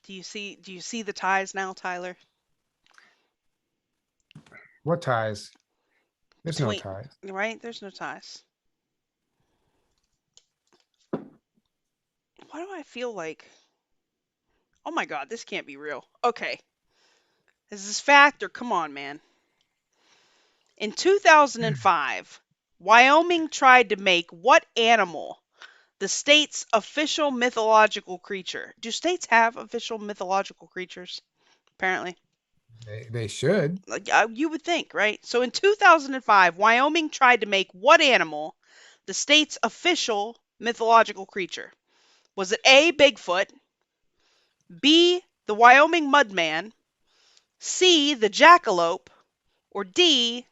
Do you see the ties now, Tyler? What ties? There's no Between ties. right? There's no ties. Why do I feel like oh my god, this can't be real. Okay. Is this fact or come on, man? In 2005, Wyoming tried to make what animal the state's official mythological creature? Do states have official mythological creatures? Apparently. They should. Like you would think, right? So in 2005, Wyoming tried to make what animal the state's official mythological creature? Was it A, Bigfoot, B, the Wyoming Mudman, C, the jackalope, or D,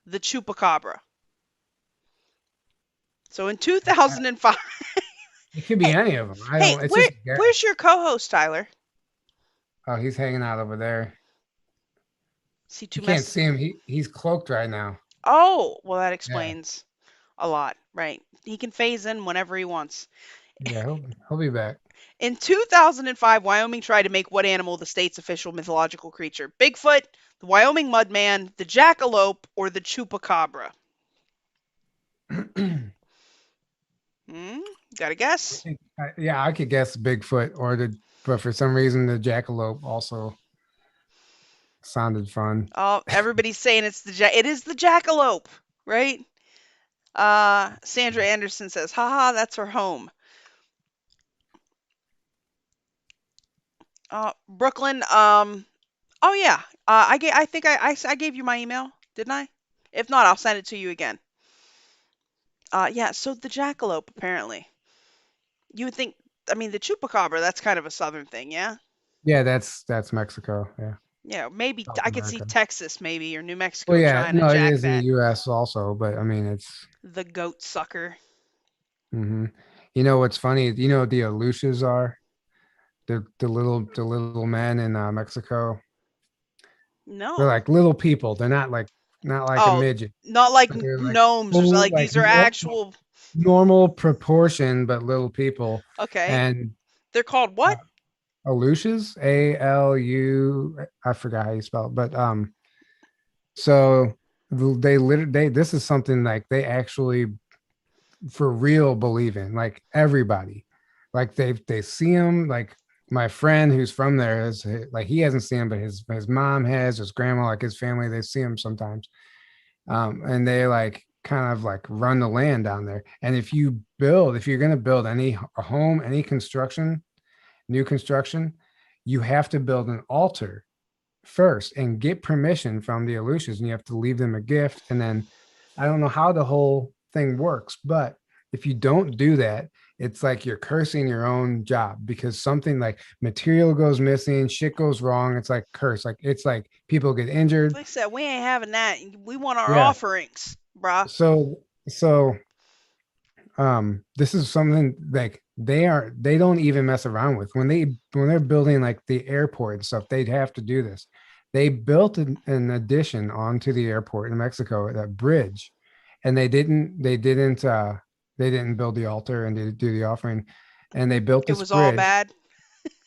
the chupacabra? So in Uh, 2005, It could be hey, any of them. I hey, don't. It's just a where's guess. your co-host, Tyler? Oh, he's hanging out over there. Is he You too can't messy? see him. He's cloaked right now. Oh, well, that Yeah. explains a lot, right? He can phase in whenever he wants. Yeah. He'll be back. In 2005, Wyoming tried to make what animal the state's official mythological creature? Bigfoot, the Wyoming Mudman, the jackalope, or the chupacabra? Hmm? Got a guess? Yeah, I could guess Bigfoot but for some reason the jackalope also sounded fun. Oh, everybody's saying it is the jackalope, right? Sandra Anderson says, haha, that's her home. Brooklyn, oh yeah. I gave you my email, didn't I? If not, I'll send it to you again. Yeah, so the jackalope apparently. You would think I mean the chupacabra, that's kind of a southern thing, yeah? Yeah, that's Mexico. Yeah, Yeah, maybe South I could see America. Texas maybe or New Well, Mexico yeah, trying to no, it jack is in the that. U.S. also, but I mean, it's. The goat sucker. hmm You know what's funny? You know what the Aleutians are? The little men in Mexico. They're No. like little people. They're not like a Oh, midget, not like but they're like gnomes or something. full Like like these are actual. normal proportion, but little people. Okay. And They're called what? Aleutians, ALU. I forgot how you spell it, but so they literally this is something like they actually for real believe in, like everybody, like they see him. Like my friend who's from there is like he hasn't seen him, but his mom has, his grandma, like his family, they see him sometimes, and they like kind of like run the land down there. And if you're going to build any a home, any construction, new construction, you have to build an altar first and get permission from the Aleutians, and you have to leave them a gift. And then I don't know how the whole thing works, but if you don't do that, it's like you're cursing your own job because something like material goes missing, shit goes wrong. It's like curse. Like it's like people get injured. Like I said, we ain't having that. We want our Yeah. offerings, bruh. So this is something like they don't even mess around with when they're building like the airport and stuff. They'd have to do this. They built an addition onto the airport in Mexico, that bridge, and they didn't build the altar and do the offering, and they built It this was all bridge. bad.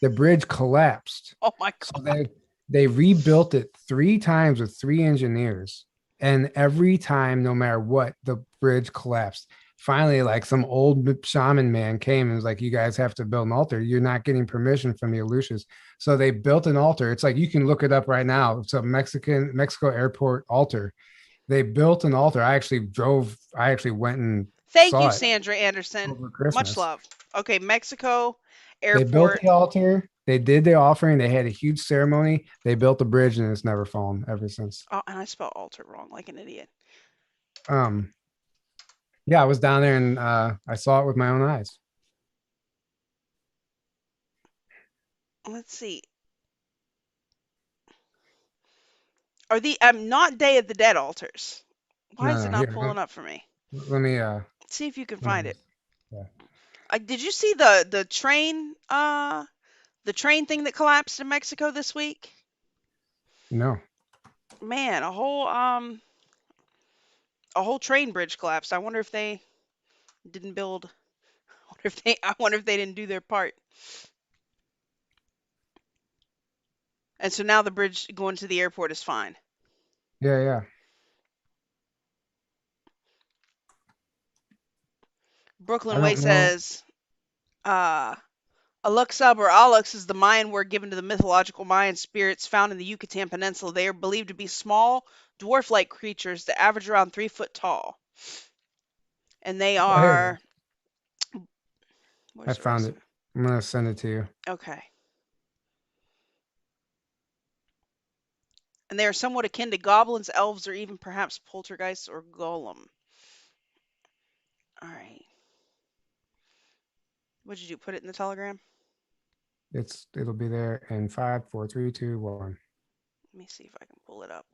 The bridge collapsed, Oh my so god. they rebuilt it three times with three engineers, and every time, no matter what, the bridge collapsed. Finally, like some old shaman man came and was like, "You guys have to build an altar. You're not getting permission from the Aleutians." So they built an altar. It's like you can look it up right now. It's a Mexico airport altar. They built an altar. I actually went and Thank you, saw it Sandra Anderson. over Much Christmas. love. Okay, Mexico They built airport. the altar. They did the offering. They had a huge ceremony. They built the bridge, and it's never fallen ever since. Oh, and I spelled altar wrong like an idiot. Um, yeah, I was down there and I saw it with my own eyes. Let's see. Are the not Day of the Dead altars? Why is No, it no, not here, pulling up for me? let me See if you can let find me it. yeah. Did you see the train thing that collapsed in Mexico this week? No. Man, a whole train bridge collapsed. I wonder if they didn't build. I wonder if they didn't do their part. And so now the bridge going to the airport is fine. Yeah, yeah. Brooklyn I Way don't know. says, uh, Aluxub or Alux is the Mayan word given to the mythological Mayan spirits found in the Yucatan Peninsula. They are believed to be small, dwarf-like creatures that average around 3 foot tall. And they Oh, here it is. are. I Where's the found rest of it. it? I'm gonna send it to you. Okay. And they are somewhat akin to goblins, elves, or even perhaps poltergeists or golem. All right. What'd you do? Put it in the telegram? It'll be there in five, four, three, two, one. Let me see if I can pull it up.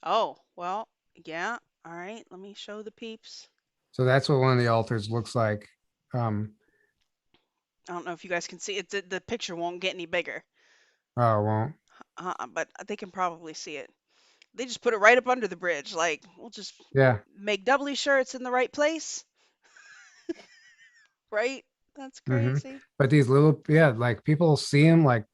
Oh, well, yeah. All right. Let me show the peeps. So that's what one of the altars looks like. Um, I don't know if you guys can see it. The picture won't get any bigger, oh, it won't. but they can probably see it. They just put it right up under the bridge. Like, we'll just Yeah. make doubly sure it's in the right place, right? That's Hmm. crazy. But these little, yeah, like people see them, like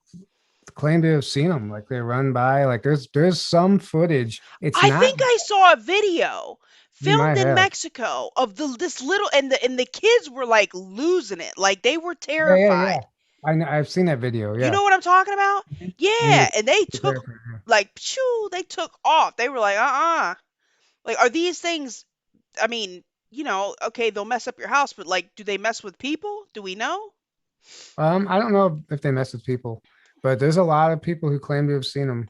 claim to have seen them, like they run by. Like there's some footage. It's I not. think I saw a video You filmed might in have. Mexico of this little and the kids were like losing it. Like they were Yeah, yeah, yeah. terrified. I know. I've seen that video. You Yeah. know what I'm talking about? Mhm. In Yeah, and they the took airport, like shoo, they took off. They were like, Like are these things I mean, okay, they'll mess up your house, but like do they mess with people? Do we know? I don't know if they mess with people, but there's a lot of people who claim to have seen them.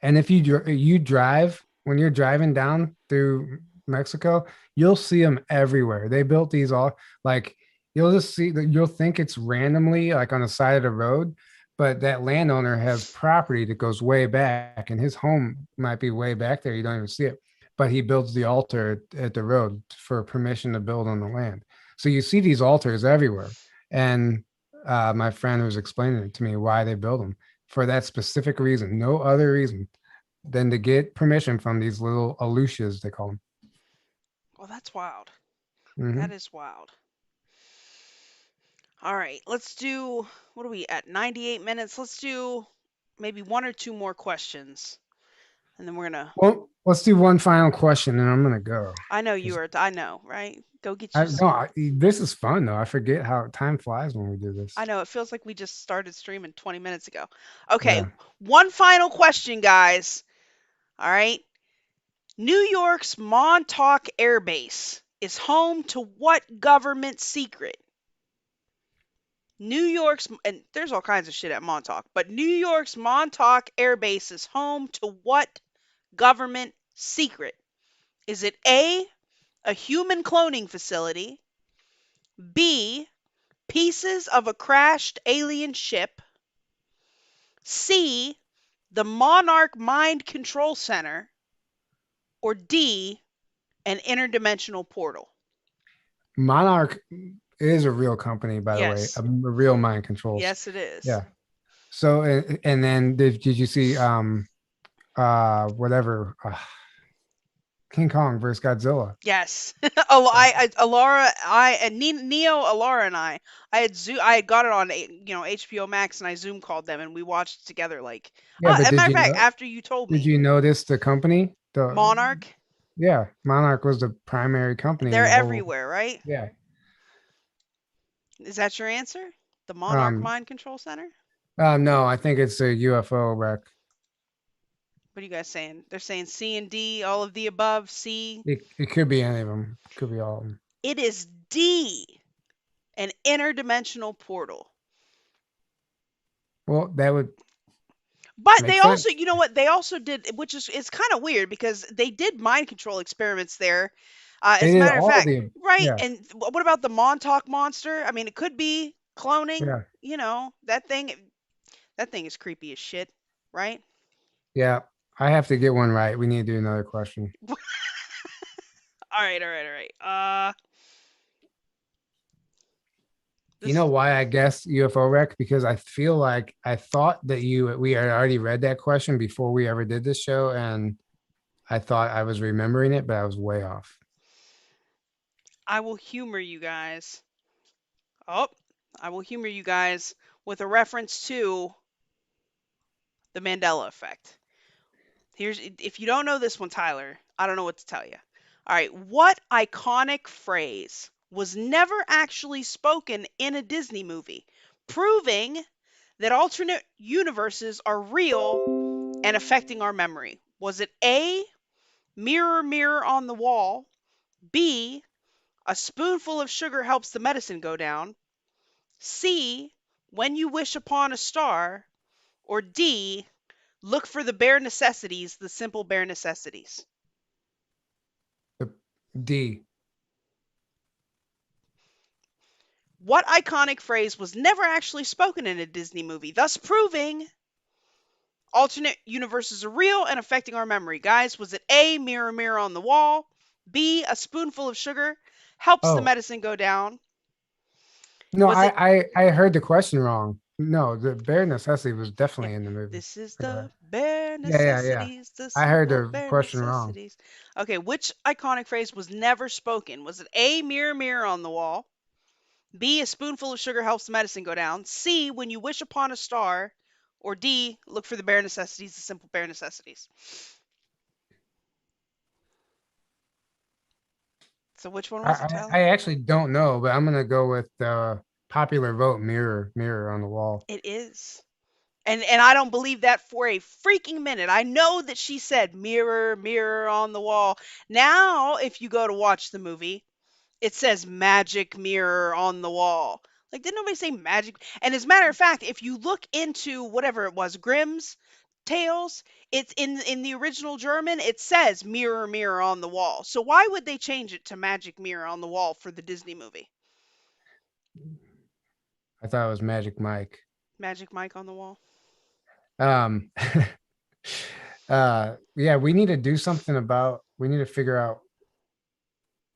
And if you drive when you're driving down through Mexico, you'll see them everywhere. They built these all like you'll just see that you'll think it's randomly like on the side of the road, but that landowner has property that goes way back, and his home might be way back there. You don't even see it, but he builds the altar at the road for permission to build on the land. So you see these altars everywhere, and my friend was explaining it to me why they build them for that specific reason, no other reason than to get permission from these little Aleutians, they call them. Well, that's wild. That Hmm. is wild. All right, let's do what are we at 98 minutes? Let's do maybe one or two more questions and then we're going to Well, let's do one final question, and I'm gonna go I know you because are I know, right? Go get you no, some this is fun though. I forget how time flies when we do I this. know it feels like we just started streaming 20 minutes ago. Okay, Yeah, one final question, guys. All right. New York's Montauk Air Base is home to what government secret? New York's, and there's all kinds of shit at Montauk, but New York's Montauk Air Base is home to what government secret? Is it a human cloning facility, B, pieces of a crashed alien ship, C, the Monarch Mind Control Center, or D, an interdimensional portal? Monarch. It is a real company, by the way, Yes. a real mind controls. Yes, it is. Yeah. So and then did you see whatever King Kong versus Godzilla? Yes. Alara, and Neo, Alara, and I had got it on, HBO Max, and I Zoom called them, and we watched it together. Like, Yeah, but as a matter of fact, after you told did me, you notice the company? The Monarch, Yeah, Monarch was the primary company in they're the whole. everywhere, right? Yeah. Is that your answer? The Monarch Um. Mind Control Center? No, I think it's a UFO wreck. What are you guys saying? They're saying C and D, all of the above. C. It could be any of them. Could be all of them. It is D, an interdimensional portal. Well, that would But make they also, sense. you know what? They also did, which is it's kind of weird because they did mind control experiments there. They As a did matter of all fact, the. right? Yeah. And what about the Montauk monster? I mean, it could be cloning. Yeah. That thing. That thing is creepy as shit, right? Yeah. I have to get one right. We need to do another question. All right, all right, all right. You This know is why I guessed UFO wreck? Because I feel like I thought that we had already read that question before we ever did this show, and I thought I was remembering it, but I was way off. I will humor you guys. Oh, I will humor you guys with a reference to the Mandela effect. Here's if you don't know this one, Tyler, I don't know what to tell you. All right, what iconic phrase was never actually spoken in a Disney movie, proving that alternate universes are real and affecting our memory? Was it A, mirror, mirror on the wall, B, a spoonful of sugar helps the medicine go down, C, when you wish upon a star, or D, look for the bare necessities, the simple bare necessities? The D. What iconic phrase was never actually spoken in a Disney movie, thus proving alternate universes are real and affecting our memory? Guys, was it A, mirror, mirror on the wall, B, a spoonful of sugar helps the Oh, medicine go down? no, Was it I heard the question wrong. No, the bare necessity was Yeah, definitely in the movie. this is Okay. the bare Yeah. necessities, the I heard simple the bare question wrong. necessities. Okay, which iconic phrase was never spoken? Was it A, mirror, mirror on the wall? B, a spoonful of sugar helps the medicine go down? C, when you wish upon a star? Or D, look for the bare necessities, the simple bare necessities? So which one I, was it, I, Tyler? I actually don't know, but I'm gonna go with the popular vote, mirror, mirror on the wall. It is. And I don't believe that for a freaking minute. I know that she said mirror, mirror on the wall. Now, if you go to watch the movie, it says magic mirror on the wall. Like, didn't nobody say magic? And as a matter of fact, if you look into whatever it was, Grimm's Tales, it's in the original German, it says mirror, mirror on the wall. So why would they change it to magic mirror on the wall for the Disney movie? I thought it was Magic Mike. Magic Mike on the wall. Um, yeah, we need to do something about. We need to figure out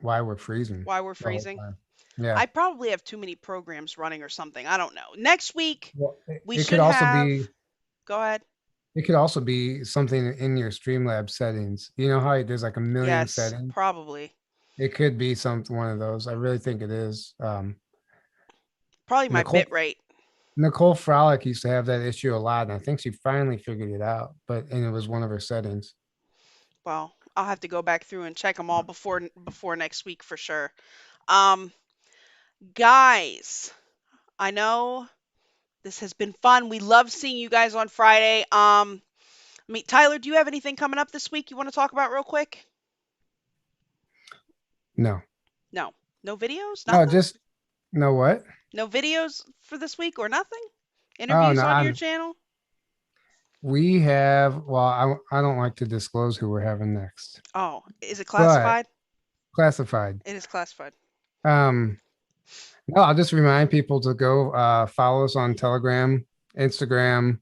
why we're freezing Why we're the whole freezing? time. Yeah. I probably have too many programs running or something. I don't know. Next week Well, we it could should also have. be. Go ahead. It could also be something in your Streamlabs settings. You know how there's like a million Yes, settings. probably. It could be some one of those. I really think it is. Probably my Nicole bit rate. Nicole Frolic used to have that issue a lot, and I think she finally figured it out. And it was one of her settings. Well, I'll have to go back through and check them all before next week for sure. Um, guys, I know this has been fun. We love seeing you guys on Friday. Tyler, do you have anything coming up this week you want to talk about real quick? No, No, no videos, no, nothing. just no what? No videos for this week or nothing. Oh no, Interviews on your I'm. channel. We have. Well, I don't like to disclose who we're having next, Oh, is it but classified? classified. It is classified. Um, no, I'll just remind people to go follow us on Telegram, Instagram,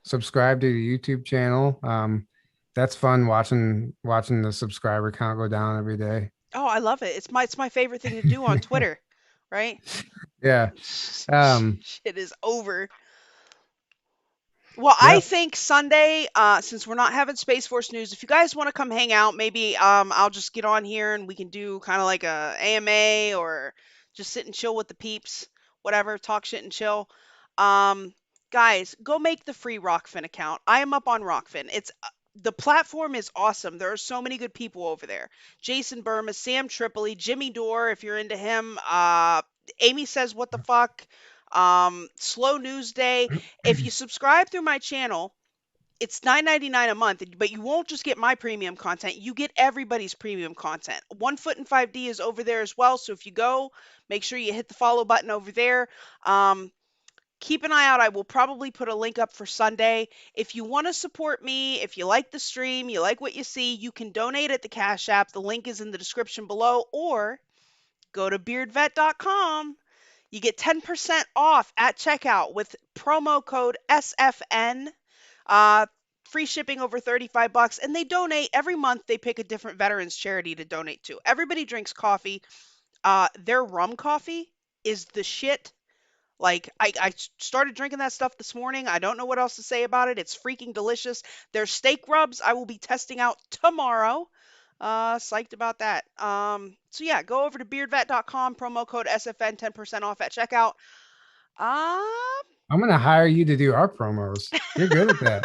subscribe to the YouTube channel. That's fun watching the subscriber count go down every day. Oh, I love it. It's my favorite thing to do on Twitter. right? Yeah. Um, Shit is over. Well, I yeah. think Sunday, since we're not having Space Force news, if you guys want to come hang out, maybe I'll just get on here and we can do kind of like a AMA or just sit and chill with the peeps, whatever, talk shit and chill. Um, Guys, go make the free Rokfin account. I am up on Rokfin. It's the platform is awesome. There are so many good people over there. Jason Burma, Sam Tripoli, Jimmy Dore, if you're into him. Amy says what the fuck. Slow News Day. If you subscribe through my channel, it's $9.99 a month, but you won't just get my premium content. You get everybody's premium content. 1 Foot in 5D is over there as well. So if you go, make sure you hit the follow button over there. Um, Keep an eye out. I will probably put a link up for Sunday. If you want to support me, if you like the stream, you like what you see, you can donate at the Cash App. The link is in the description below, or go to beardvet.com. You get 10% off at checkout with promo code SFN. Uh, Free shipping over 35 bucks, and they donate every month. They pick a different veterans charity to donate to. Everybody drinks coffee. Their rum coffee is the shit. Like I started drinking that stuff this morning. I don't know what else to say about it. It's freaking delicious. Their steak rubs I will be testing out tomorrow. Psyched about that. So yeah, go over to beardvet.com, promo code SFN, 10% off at checkout. Um, I'm gonna hire you to do our promos. You're good at that.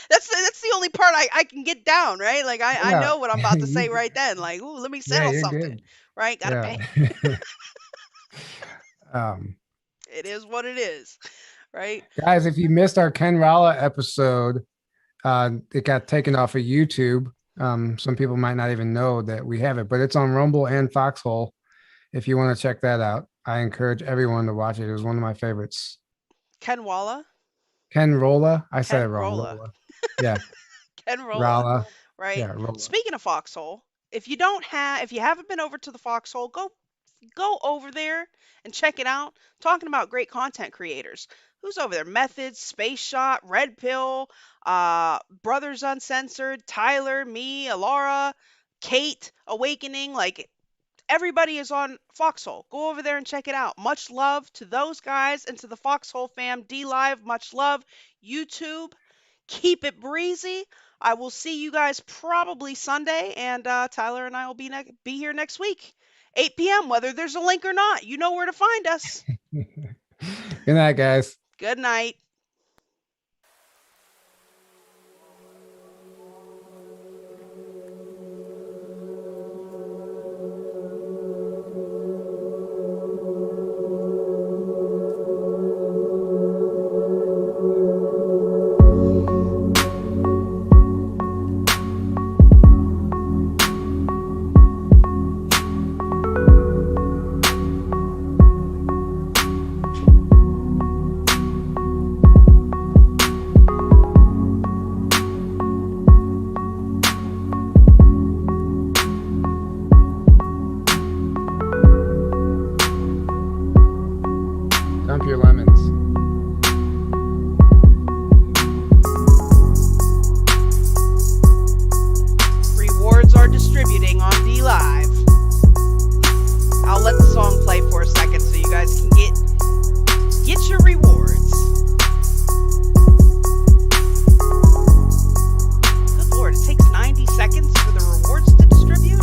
that's the only part I can get down, right? Like I Yeah. know what I'm about to say You, right then. Like, ooh, let me yeah, settle you're something, good. right? Gotta Yeah. pay. um, It is what it is, right? Guys, if you missed our Ken Ralla episode, it got taken off of YouTube. Some people might not even know that we have it, but it's on Rumble and Foxhole. If you want to check that out, I encourage everyone to watch it. It was one of my favorites. Ken Walla, Ken Rolla, I said it Ken wrong. Rolla, Rolla, yeah, Ken Rolla, Ralla, right? yeah, Rolla. Speaking of Foxhole, if you haven't been over to the Foxhole, go over there and check it out. Talking about great content creators. Who's over there? Methods, Space Shot, Red Pill, Brothers Uncensored, Tyler, me, Alara, Kate, Awakening. Like everybody is on Foxhole. Go over there and check it out. Much love to those guys and to the Foxhole fam. DLive, much love. YouTube, keep it breezy. I will see you guys probably Sunday, and Tyler and I will be here next week, 8 p.m. Whether there's a link or not, you know where to find us. Good night, guys. Good night. Dump your lemons. Rewards are distributing on DLive. I'll let the song play for a second so you guys can get your rewards. Good Lord, it takes 90 seconds for the rewards to distribute?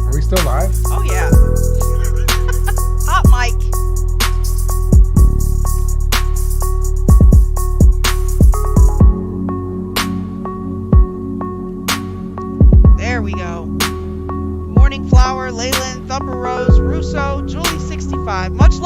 Are we still live? Oh yeah. Hot mic. There we go. Morning Flower, Leyland, Thumper Rose, Russo, Julie 65. Much love.